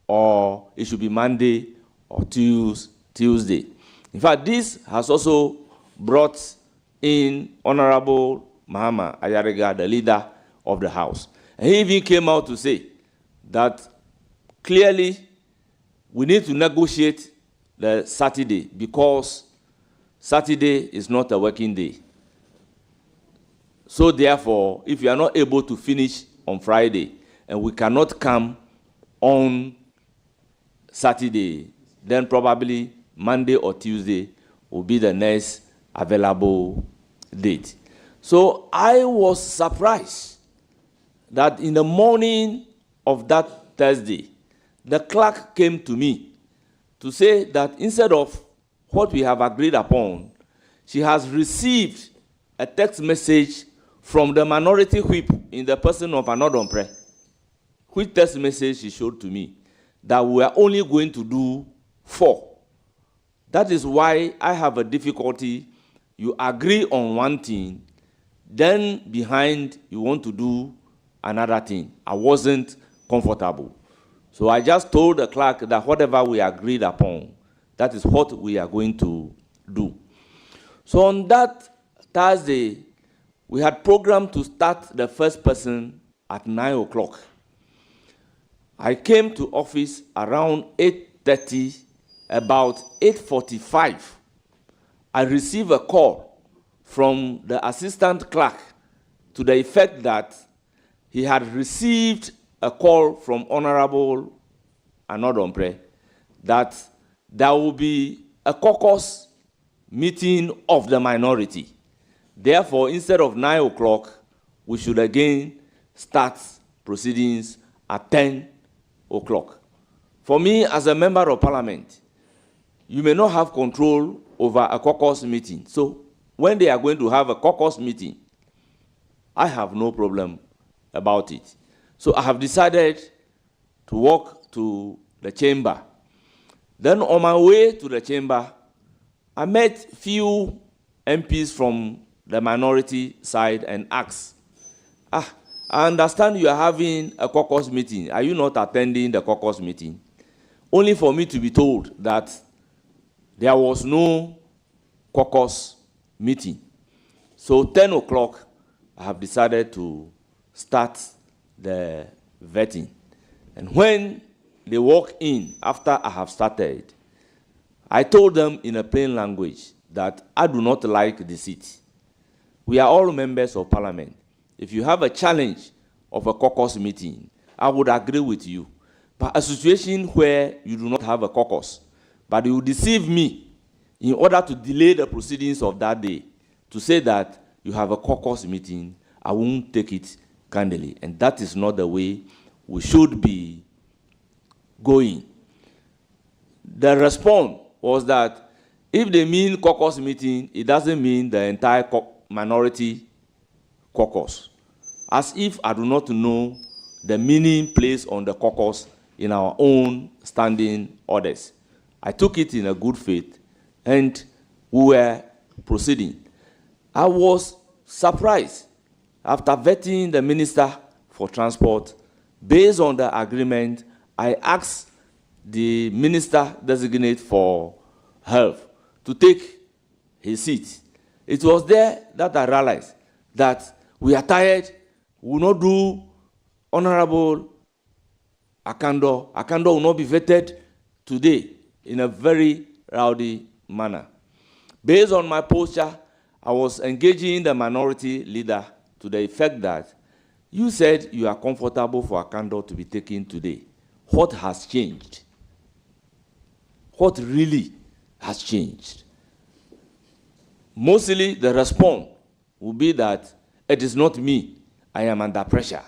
or it should be Monday or Tuesday. In fact, this has also brought in Honorable Mahama Ayariga, the leader of the House. And he even came out to say that clearly we need to negotiate the Saturday because Saturday is not a working day. So therefore, if you are not able to finish on Friday and we cannot come on Saturday, then probably Monday or Tuesday will be the next available date. So I was surprised that in the morning of that Thursday, the clerk came to me to say that instead of what we have agreed upon, she has received a text message from the minority whip in the person of Anodompreh, which text message she showed to me, that we are only going to do 4. That is why I have a difficulty. You agree on one thing, then behind you want to do another thing. I wasn't comfortable. So I just told the clerk that whatever we agreed upon, that is what we are going to do. So on that Thursday, we had programmed to start the first person at 9 o'clock. I came to office around 8:30, about 8:45. I received a call from the assistant clerk to the effect that he had received a call from Honorable Anodompreh that there will be a caucus meeting of the minority. Therefore, instead of 9 o'clock, we should again start proceedings at 10 o'clock. For me, as a member of parliament, you may not have control over a caucus meeting. So when they are going to have a caucus meeting, I have no problem about it. So I have decided to walk to the chamber. Then on my way to the chamber, I met few MPs from the minority side and asked, I understand you are having a caucus meeting. Are you not attending the caucus meeting? Only for me to be told that there was no caucus meeting. So 10 o'clock, I have decided to start the vetting. And when they walk in after I have started, I told them in a plain language that I do not like the seat. We are all members of parliament. If you have a challenge of a caucus meeting, I would agree with you. But a situation where you do not have a caucus, but you deceive me in order to delay the proceedings of that day, to say that you have a caucus meeting, I won't take it candidly. And that is not the way we should be going. The response was that if they mean caucus meeting, it doesn't mean the entire minority caucus. As if I do not know the meaning placed on the caucus in our own standing orders. I took it in a good faith, and we were proceeding. I was surprised after vetting the Minister for Transport. Based on the agreement, I asked the Minister designate for Health to take his seat. It was there that I realized that we are tired, we will not do Honorable Akando. Akando will not be vetted today in a very rowdy manner. Based on my posture, I was engaging the minority leader to the effect that you said you are comfortable for Akando to be taken today. What has changed? What really has changed? Mostly the response will be that it is not me, I am under pressure.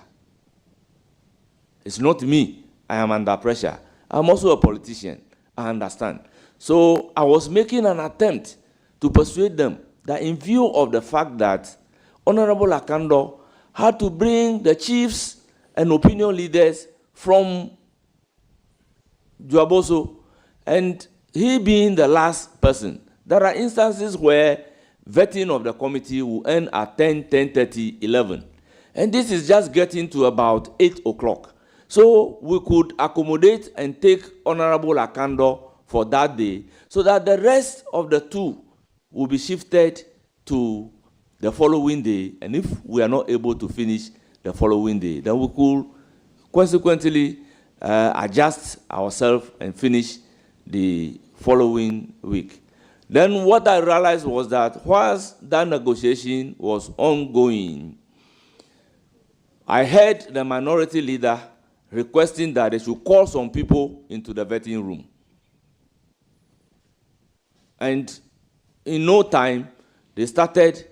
It's not me, I am under pressure. I'm also a politician, I understand. So I was making an attempt to persuade them that in view of the fact that Honorable Akando had to bring the chiefs and opinion leaders from Juaboso, and he being the last person, there are instances where vetting of the committee will end at 10, 10:30, 11. And this is just getting to about 8 o'clock. So we could accommodate and take Honorable Akando for that day, so that the rest of the 2 will be shifted to the following day. And if we are not able to finish the following day, then we could consequently adjust ourselves and finish the following week. Then what I realized was that whilst that negotiation was ongoing, I heard the minority leader requesting that they should call some people into the vetting room. And in no time, they started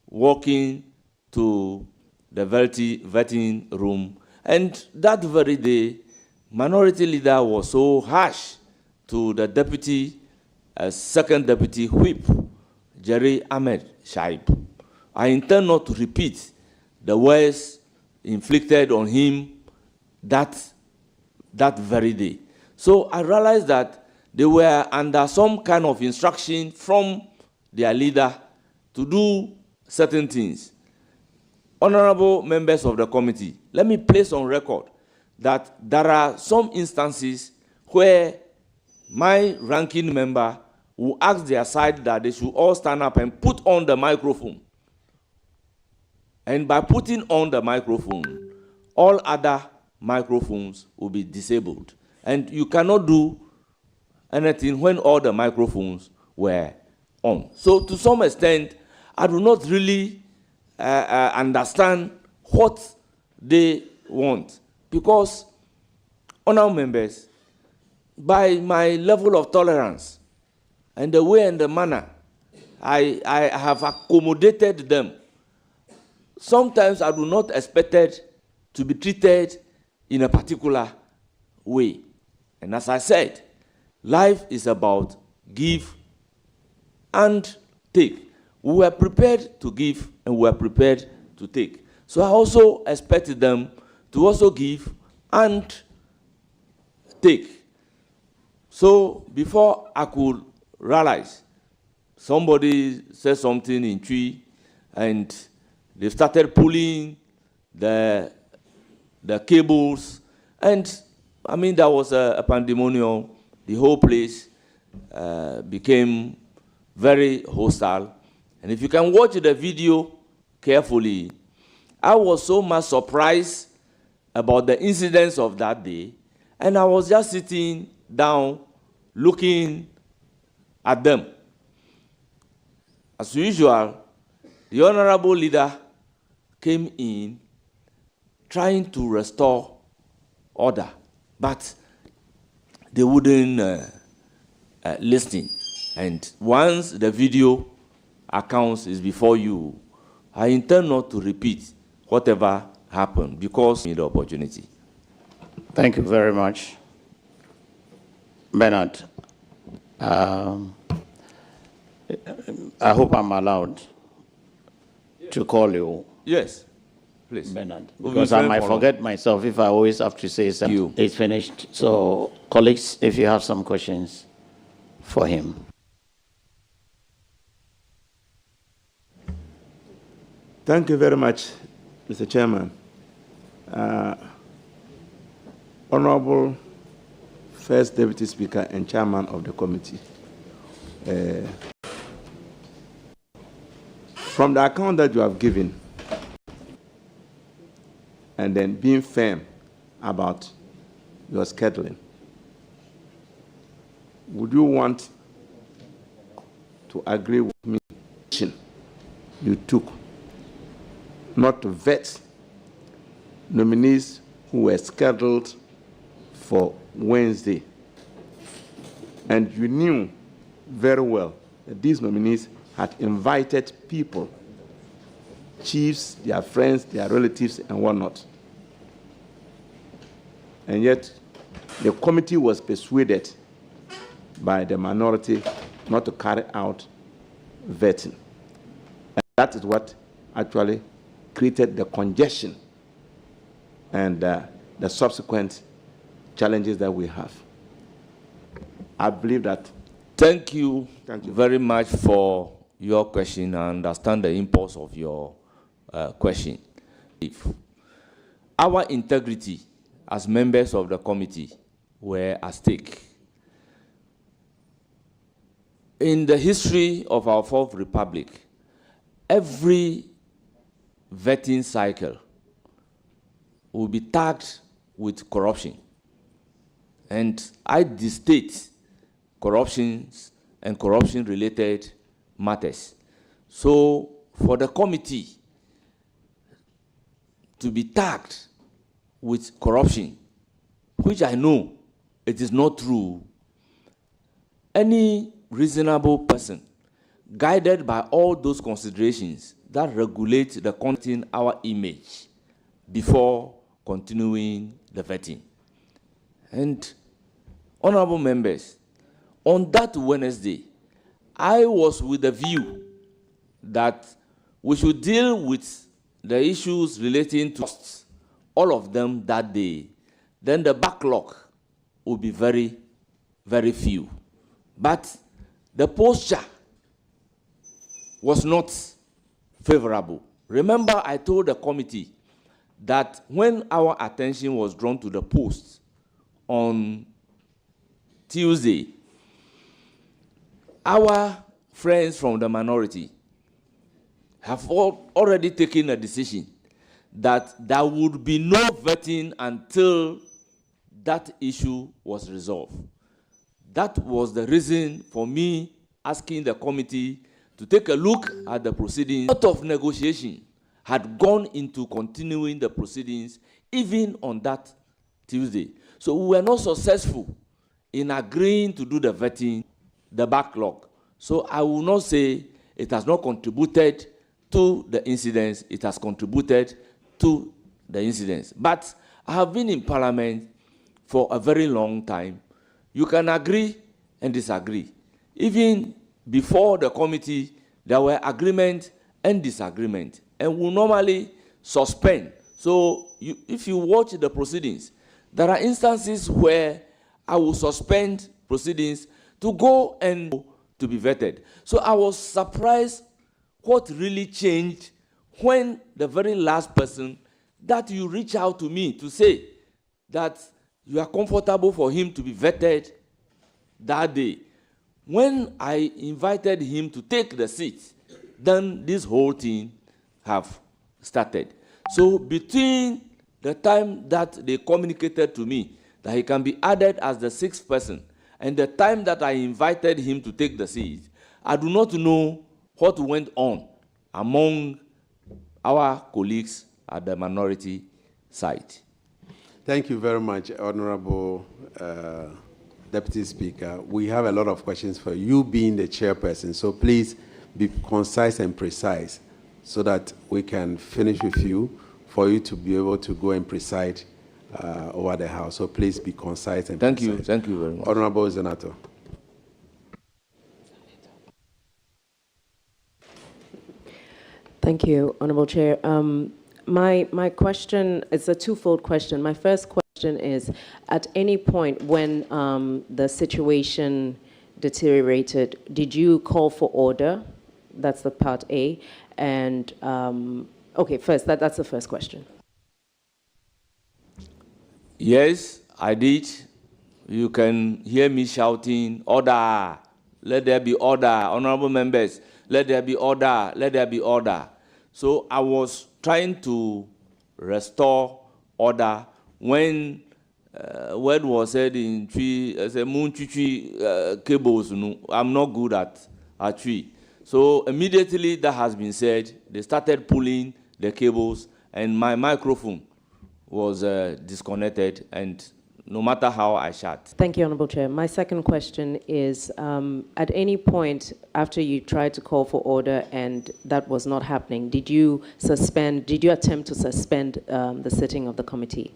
walking to the vetting room. And that very day, minority leader was so harsh to the deputy, second deputy whip, Jerry Ahmed Shaib. I intend not to repeat the words inflicted on him that very day. So I realized that they were under some kind of instruction from their leader to do certain things. Honorable members of the committee, let me place on record that there are some instances where my ranking member will ask their side that they should all stand up and put on the microphone. And by putting on the microphone, all other microphones will be disabled. And you cannot do anything when all the microphones were on. So to some extent, I do not really understand what they want. Because, honorable members, by my level of tolerance and the way and the manner I have accommodated them, sometimes I do not expect to be treated in a particular way. And as I said, life is about give and take. We were prepared to give and we were prepared to take. So I also expected them to also give and take. So before I could realize, somebody said something in tree and they started pulling the cables, and I mean there was a pandemonium. The whole place became very hostile. And if you can watch the video carefully, I was so much surprised about the incidents of that day, and I was just sitting down looking at them. As usual, the honorable leader came in trying to restore order, but they wouldn't listen. And once the video accounts is before you, I intend not to repeat whatever happened because of the opportunity.
Thank you very much. Bernard, I hope I'm allowed to call you.
Yes, please.
Bernard, because I might forget myself if I always have to say something. It's finished. So, colleagues, if you have some questions for him.
Thank you very much, Mr. Chairman. Honorable First Deputy Speaker and Chairman of the committee. From the account that you have given, and then being firm about your scheduling, would you want to agree with me you took not to vet nominees who were scheduled for Wednesday? And you knew very well that these nominees had invited people, chiefs, their friends, their relatives, and whatnot. And yet, the committee was persuaded by the minority not to carry out vetting. And that is what actually created the congestion and the subsequent challenges that we have. I believe that.
Thank you very much for your question. I understand the impulse of your question. Our integrity as members of the committee were at stake. In the history of our Fourth Republic, every vetting cycle will be tagged with corruption. And I distate corruptions and corruption-related matters. So for the committee to be tagged with corruption, which I know it is not true, any reasonable person guided by all those considerations that regulate the content our image before continuing the vetting. And honorable members, on that Wednesday, I was with the view that we should deal with the issues relating to costs, all of them that day. Then the backlog will be very, very few. But the posture was not favorable. Remember, I told the committee that when our attention was drawn to the post on Tuesday, our friends from the minority have already taken a decision that there would be no vetting until that issue was resolved. That was the reason for me asking the committee to take a look at the proceedings. A lot of negotiation had gone into continuing the proceedings even on that Tuesday. So we were not successful in agreeing to do the vetting, the backlog. So I will not say it has not contributed to the incidents, it has contributed to the incidents. But I have been in Parliament for a very long time. You can agree and disagree. Even before the committee, there were agreement and disagreement, and we normally suspend. So if you watch the proceedings, there are instances where I will suspend proceedings to go and to be vetted. So I was surprised what really changed when the very last person that you reach out to me to say that you are comfortable for him to be vetted that day. When I invited him to take the seat, then this whole thing have started. So between the time that they communicated to me that he can be added as the sixth person and the time that I invited him to take the seat, I do not know what went on among our colleagues at the minority side.
Thank you very much, Honorable Deputy Speaker. We have a lot of questions for you being the chairperson, so please be concise and precise so that we can finish with you for you to be able to go and preside over the House. So please be concise and precise.
Thank you very much.
Honorable Senator.
Thank you, Honorable Chair. My question is a twofold question. My first question is, at any point when the situation deteriorated, did you call for order? That's the part A. And, okay, first, that's the first question.
Yes, I did. You can hear me shouting, order, let there be order, honorable members, let there be order, let there be order. So I was trying to restore order when word was said in tree, moon cables. I'm not good at tree. So immediately that has been said, they started pulling the cables and my microphone was disconnected, and no matter how I shout.
Thank you, Honorable Chair. My second question is, at any point after you tried to call for order and that was not happening, did you attempt to suspend the sitting of the committee?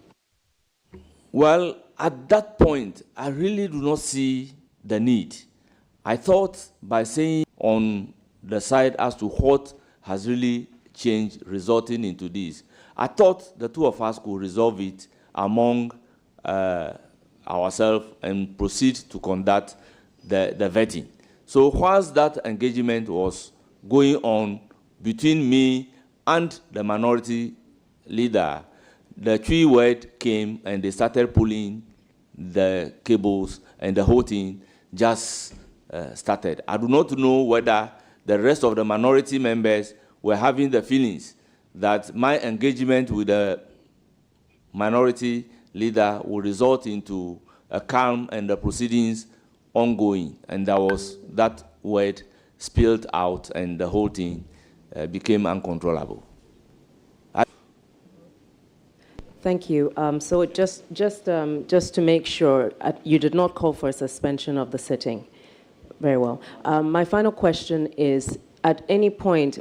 Well, at that point, I really do not see the need. I thought by saying on the side as to what has really changed resulting into this, I thought the two of us could resolve it among ourselves and proceed to conduct the vetting. So whilst that engagement was going on between me and the minority leader, the tree word came and they started pulling the cables and the whole thing just started. I do not know whether the rest of the minority members were having the feelings that my engagement with the minority leader will result into a calm and the proceedings ongoing. And there was that word spilled out and the whole thing became uncontrollable.
Thank you. So just to make sure, you did not call for a suspension of the sitting, Very well. My final question is, at any point,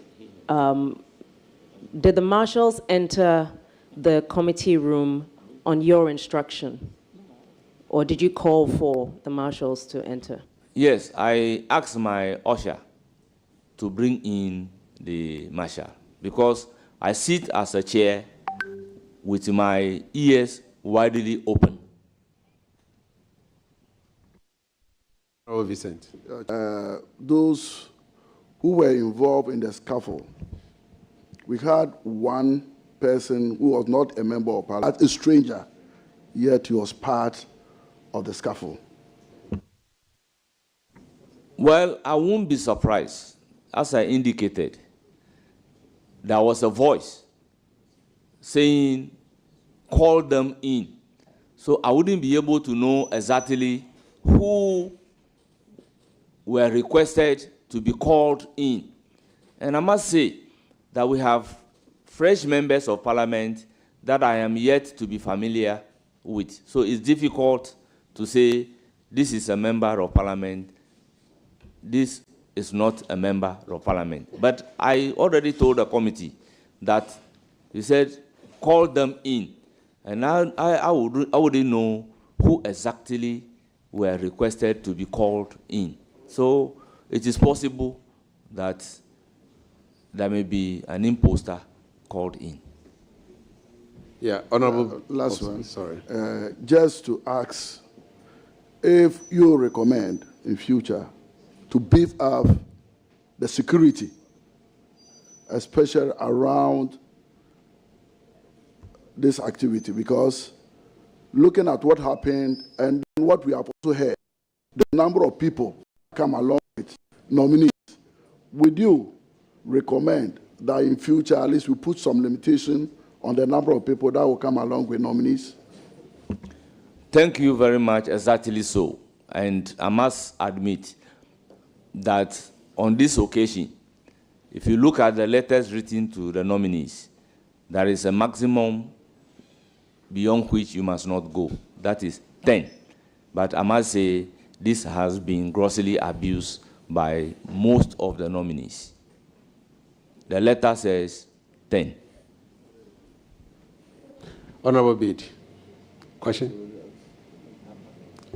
did the marshals enter the committee room on your instruction? Or did you call for the marshals to enter?
Yes, I asked my usher to bring in the marshal because I sit as a chair with my ears widely open.
Oh, Vincent.
Those who were involved in the scuffle, we had one person who was not a member of Parliament, a stranger, yet he was part of the scuffle.
Well, I won't be surprised. As I indicated, there was a voice saying, call them in. So I wouldn't be able to know exactly who were requested to be called in. And I must say that we have fresh members of Parliament that I am yet to be familiar with. So it's difficult to say this is a member of Parliament, this is not a member of Parliament. But I already told the committee that he said, call them in. And I wouldn't know who exactly were requested to be called in. So it is possible that there may be an imposter called in.
Yeah, Honorable.
Last one.
Sorry.
Just to ask if you recommend in future to beef up the security, especially around this activity, because looking at what happened and what we have also heard, the number of people come along with nominees, would you recommend that in future at least we put some limitation on the number of people that will come along with nominees?
Thank you very much, exactly so. And I must admit that on this occasion, if you look at the letters written to the nominees, there is a maximum beyond which you must not go. That is 10. But I must say, this has been grossly abused by most of the nominees. The letter says 10.
Honorable Bid. Question?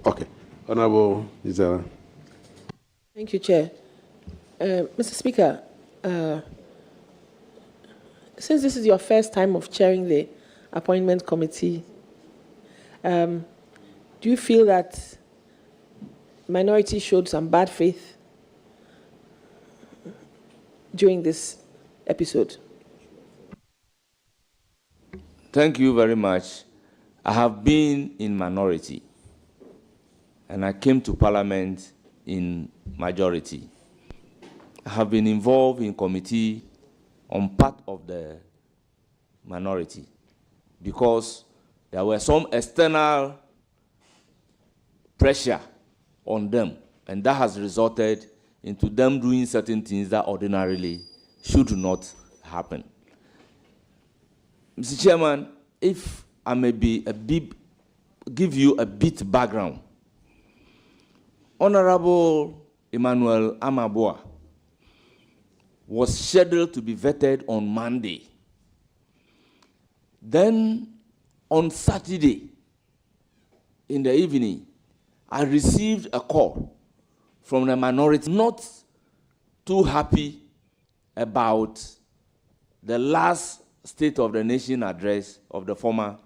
Okay. Honorable Izara.
Thank you, Chair. Mr. Speaker, since this is your first time of chairing the appointment committee, do you feel that minority showed some bad faith during this episode?
Thank you very much. I have been in minority, and I came to Parliament in majority. I have been involved in committee on part of the minority because there were some external pressure on them, and that has resulted into them doing certain things that ordinarily should not happen. Mr. Chairman, if I may give you a bit background. Honorable Emmanuel Amaboa was scheduled to be vetted on Monday. Then on Saturday in the evening, I received a call from the minority not too happy about the last State of the Nation address of the former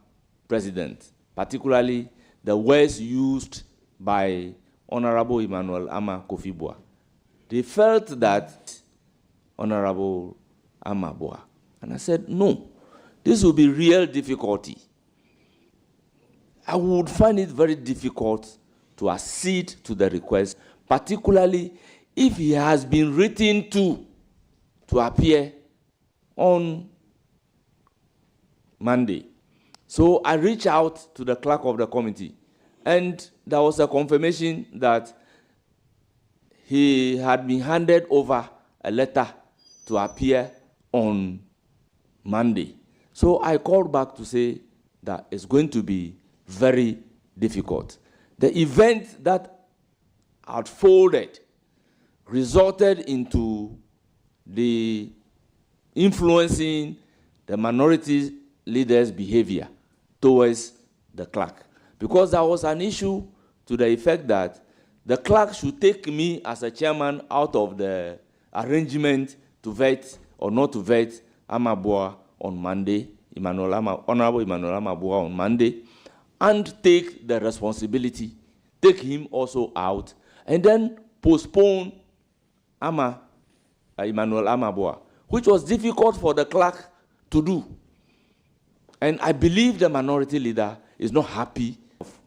president, particularly the words used by Honorable Emmanuel Ama Kofi-Boa. They felt that Honorable Amaboa. And I said, no, this will be real difficulty. I would find it very difficult to accede to the request, particularly if he has been written to appear on Monday. So I reached out to the clerk of the committee, and there was a confirmation that he had been handed over a letter to appear on Monday. So I called back to say that it's going to be very difficult. The event that unfolded resulted into the influencing the minority leaders' behavior towards the clerk. Because there was an issue to the effect that the clerk should take me as a chairman out of the arrangement to vet or not to vet Amabua on Monday, Honorable Emmanuel Amabua on Monday, and take the responsibility, take him also out, and then postpone Emmanuel Amabua, which was difficult for the clerk to do. And I believe the minority leader is not happy of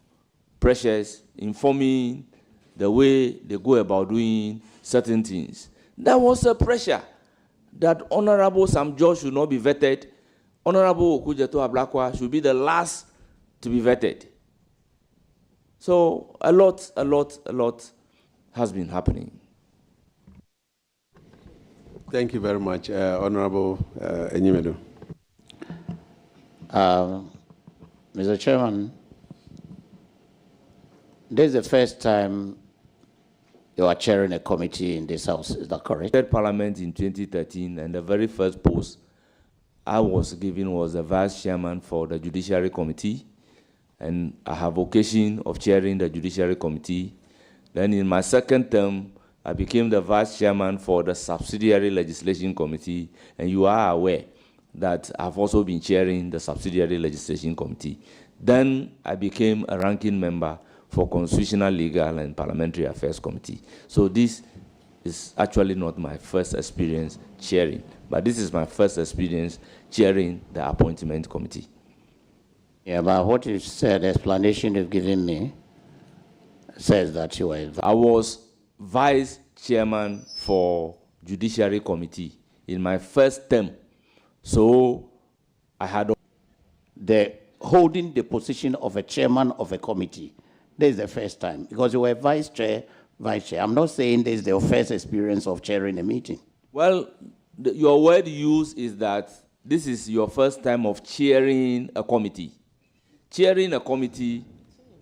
pressures informing the way they go about doing certain things. There was a pressure that Honorable Sam George should not be vetted. Honorable Okujeto Ablakwa should be the last to be vetted. So a lot has been happening.
Thank you very much, Honorable Enyimedo.
Mr. Chairman, this is the first time you are chairing a committee in this House, is that correct?
Parliament in 2013, and the very first post I was given was the Vice Chairman for the Judiciary Committee, and I have occasion of chairing the Judiciary Committee. Then in my second term, I became the Vice Chairman for the Subsidiary Legislation Committee, and you are aware that I've also been chairing the Subsidiary Legislation Committee. Then I became a ranking member for Constitutional, Legal, and Parliamentary Affairs Committee. So this is actually not my first experience chairing, but this is my first experience chairing the Appointment Committee.
Yeah, but what you said, the explanation you've given me, says that you were...
I was Vice Chairman for Judiciary Committee in my first term. So I had...
holding the position of a chairman of a committee. This is the first time, because you were vice chair. I'm not saying this is the first experience of chairing a meeting.
Well, your word used is that this is your first time of chairing a committee. Chairing a committee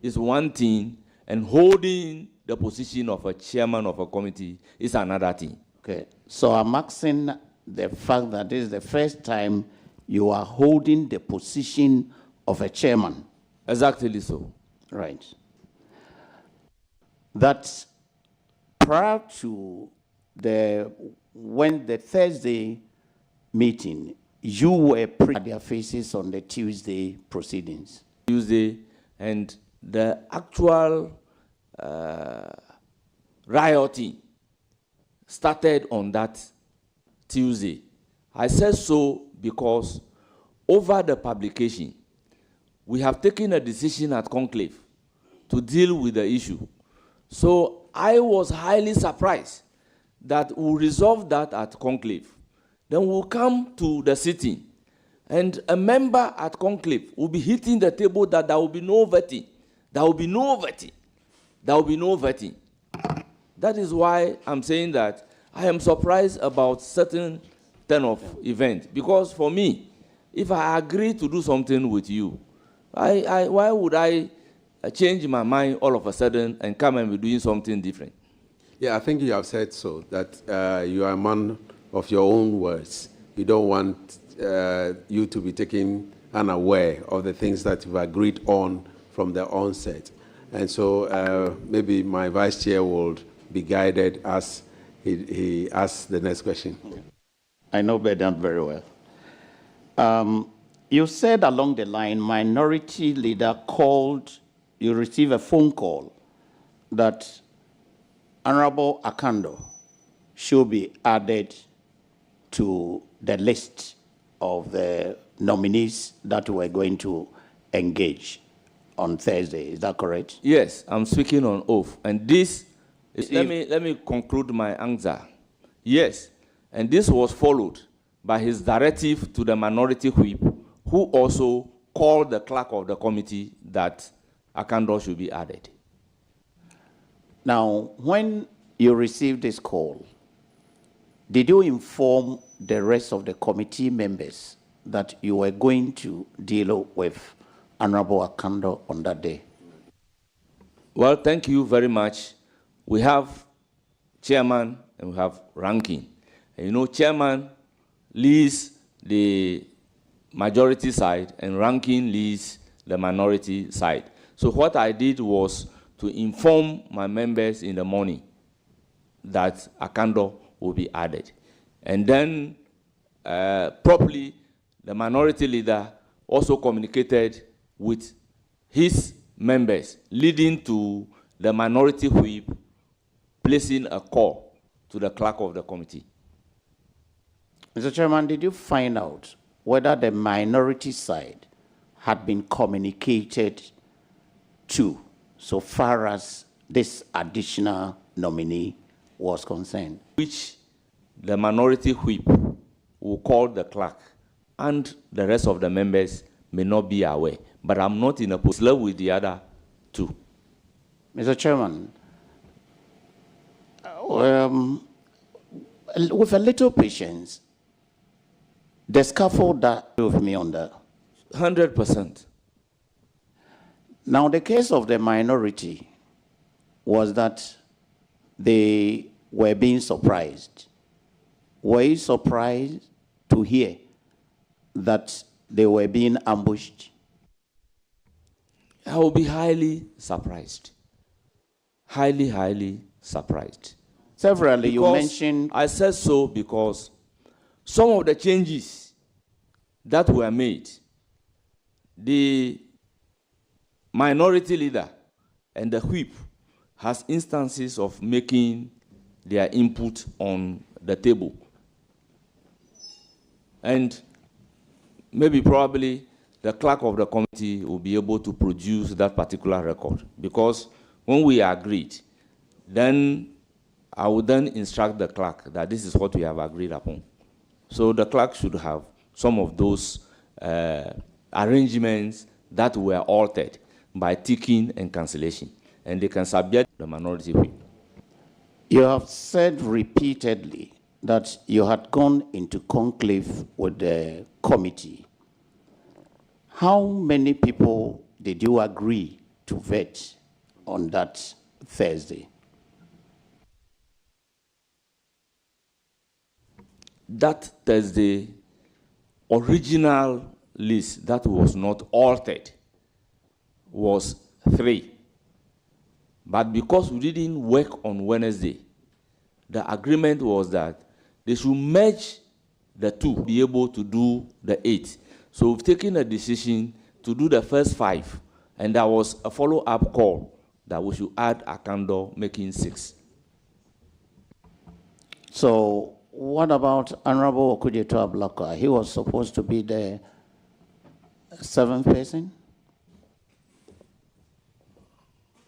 is one thing, and holding the position of a chairman of a committee is another thing.
Okay, so I'm asking the fact that this is the first time you are holding the position of a chairman.
Exactly so.
Right. That prior to when the Thursday meeting, you were at their faces on the Tuesday proceedings.
Tuesday, and the actual rioting started on that Tuesday. I said so because over the publication, we have taken a decision at conclave to deal with the issue. So I was highly surprised that we'll resolve that at conclave. Then we'll come to the sitting, and a member at conclave will be hitting the table that there will be no vetting. There will be no vetting. There will be no vetting. That is why I'm saying that I am surprised about certain turn of events. Because for me, if I agree to do something with you, why would I change my mind all of a sudden and come and be doing something different?
Yeah, I think you have said so, that you are a man of your own words. You don't want you to be taken unaware of the things that you've agreed on from the onset. And so maybe my vice chair will be guided as he asks the next question.
I know Bedan very well. You said along the line, minority leader called, you received a phone call that Honorable Akando should be added to the list of the nominees that we're going to engage on Thursday. Is that correct?
Yes, I'm speaking on oath. And this, let me conclude my answer. Yes, and this was followed by his directive to the minority whip, who also called the clerk of the committee that Akando should be added.
Now, when you received this call, did you inform the rest of the committee members that you were going to deal with Honorable Akando on that day?
Well, thank you very much. We have chairman and we have ranking. And you know, chairman leads the majority side and ranking leads the minority side. So what I did was to inform my members in the morning that Akando will be added. And then properly, the minority leader also communicated with his members, leading to the minority whip placing a call to the clerk of the committee.
Mr. Chairman, did you find out whether the minority side had been communicated to so far as this additional nominee was concerned?
Which the minority whip will call the clerk, and the rest of the members may not be aware. But I'm not in a position with the other two.
Mr. Chairman, with a little patience, the scaffold that with me on that.
100%.
Now, the case of the minority was that they were being surprised. Were you surprised to hear that they were being ambushed?
I will be highly surprised. Highly, highly surprised.
Severally, you mentioned...
I said so because some of the changes that were made, the minority leader and the whip has instances of making their input on the table. And maybe probably the clerk of the committee will be able to produce that particular record, because when we agreed, then I would then instruct the clerk that this is what we have agreed upon. So the clerk should have some of those arrangements that were altered by ticking and cancellation, and they can subject the minority whip.
You have said repeatedly that you had gone into conclave with the committee. How many people did you agree to vet on that Thursday?
That Thursday, original list that was not altered was 3. But because we didn't work on Wednesday, the agreement was that they should merge the 2, be able to do the 8. So we've taken a decision to do the first 5, and there was a follow-up call that we should add Akando, making 6.
So what about Honorable Okujeto Ablakwa? He was supposed to be the 7th person?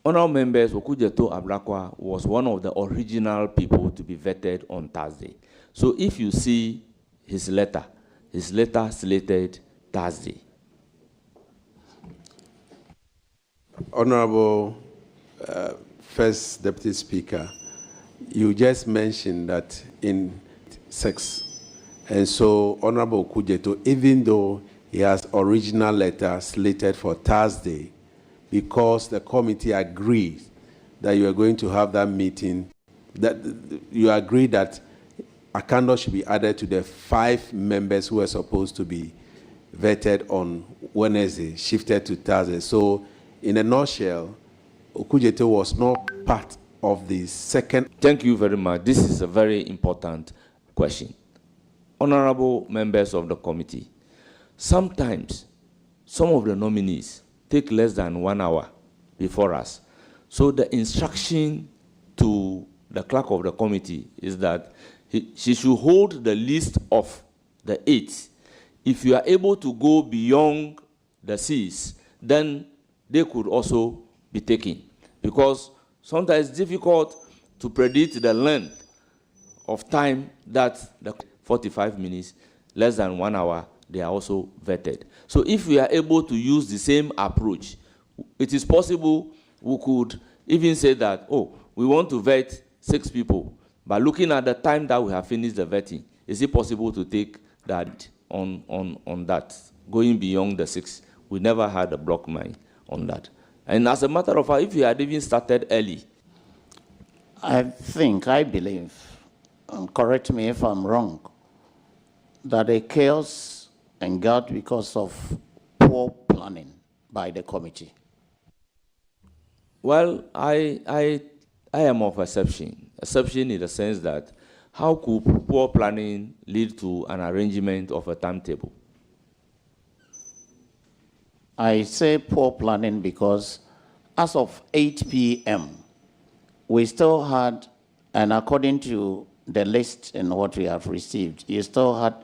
Honorable members, Okujeto Ablakwa was one of the original people to be vetted on Thursday. So if you see his letter slated Thursday.
Honorable First Deputy Speaker, you just mentioned that in 6. And so Honorable Okujeto, even though he has original letter slated for Thursday, because the committee agreed that you are going to have that meeting, that you agree that Akando should be added to the 5 members who were supposed to be vetted on Wednesday, shifted to Thursday. So, in a nutshell, Okujeto was not part of the second.
Thank you very much. This is a very important question. Honorable members of the committee, sometimes some of the nominees take less than 1 hour before us. So the instruction to the clerk of the committee is that she should hold the list of the 8. If you are able to go beyond the 6, then they could also be taken. Because sometimes it's difficult to predict the length of time that the 45 minutes, less than 1 hour, they are also vetted. So if we are able to use the same approach, it is possible we could even say that, oh, we want to vet 6 people, but looking at the time that we have finished the vetting, is it possible to take that on that, going beyond the 6? We never had a block mind on that. And as a matter of fact, if we had even started early.
I believe, and correct me if I'm wrong, that the chaos engendered because of poor planning by the committee.
Well, I am of exception in the sense that how could poor planning lead to an arrangement of a timetable?
I say poor planning because as of 8 p.m., we still had, and according to the list and what we have received, you still had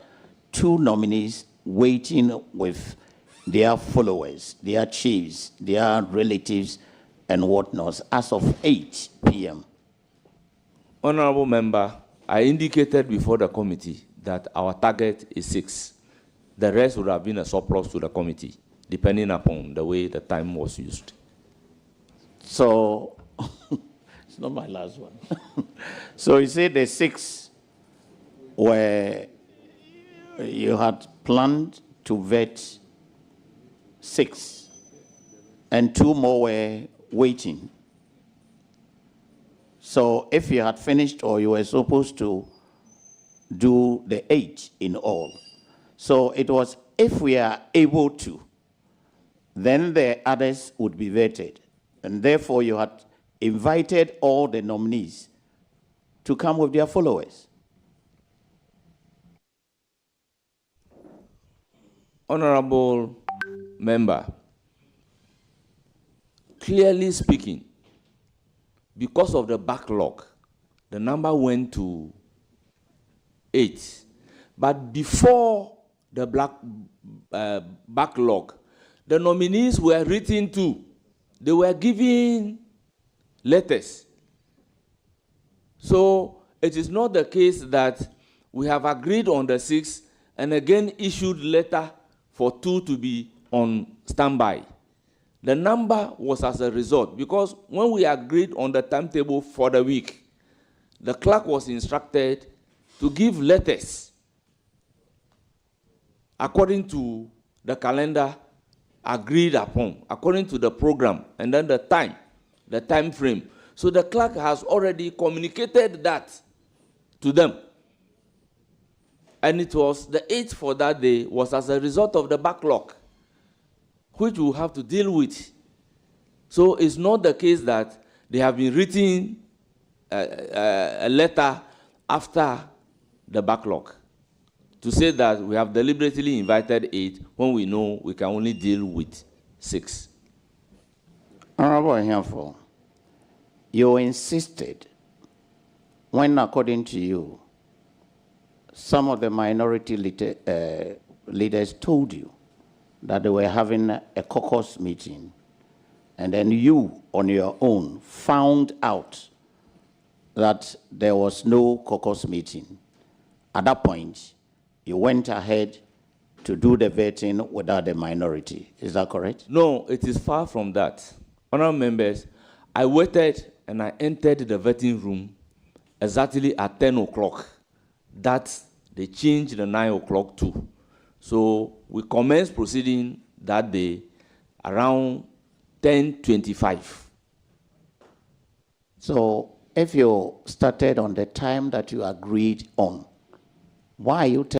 2 nominees waiting with their followers, their chiefs, their relatives, and whatnot, as of 8 p.m.
Honorable member, I indicated before the committee that our target is 6. The rest would have been a surplus to the committee, depending upon the way the time was used.
So, it's not my last one. So you say the 6 were, you had planned to vet 6, and 2 more were waiting. So if you had finished, or you were supposed to do the 8 in all. So it was, if we are able to, then the others would be vetted. And therefore you had invited all the nominees to come with their followers.
Honorable member, clearly speaking, because of the backlog, the number went to 8. But before the backlog, the nominees were written to. They were given letters. So it is not the case that we have agreed on the 6 and again issued letter for 2 to be on standby. The number was as a result, because when we agreed on the timetable for the week, the clerk was instructed to give letters according to the calendar agreed upon, according to the program, and then the time frame. So the clerk has already communicated that to them. And it was the 8th for that day was as a result of the backlog, which we'll have to deal with. So it's not the case that they have been written a letter after the backlog to say that we have deliberately invited 8 when we know we can only deal with 6.
Honorable Ahiafo, you insisted when, according to you, some of the minority leaders told you that they were having a caucus meeting, and then you, on your own, found out that there was no caucus meeting. At that point, you went ahead to do the vetting without the minority. Is that correct?
No, it is far from that. Honorable members, I waited and I entered the vetting room exactly at 10 o'clock. That they changed the 9 o'clock too. So we commenced proceeding that day around 10:25.
So if you started on the time that you agreed on, why are you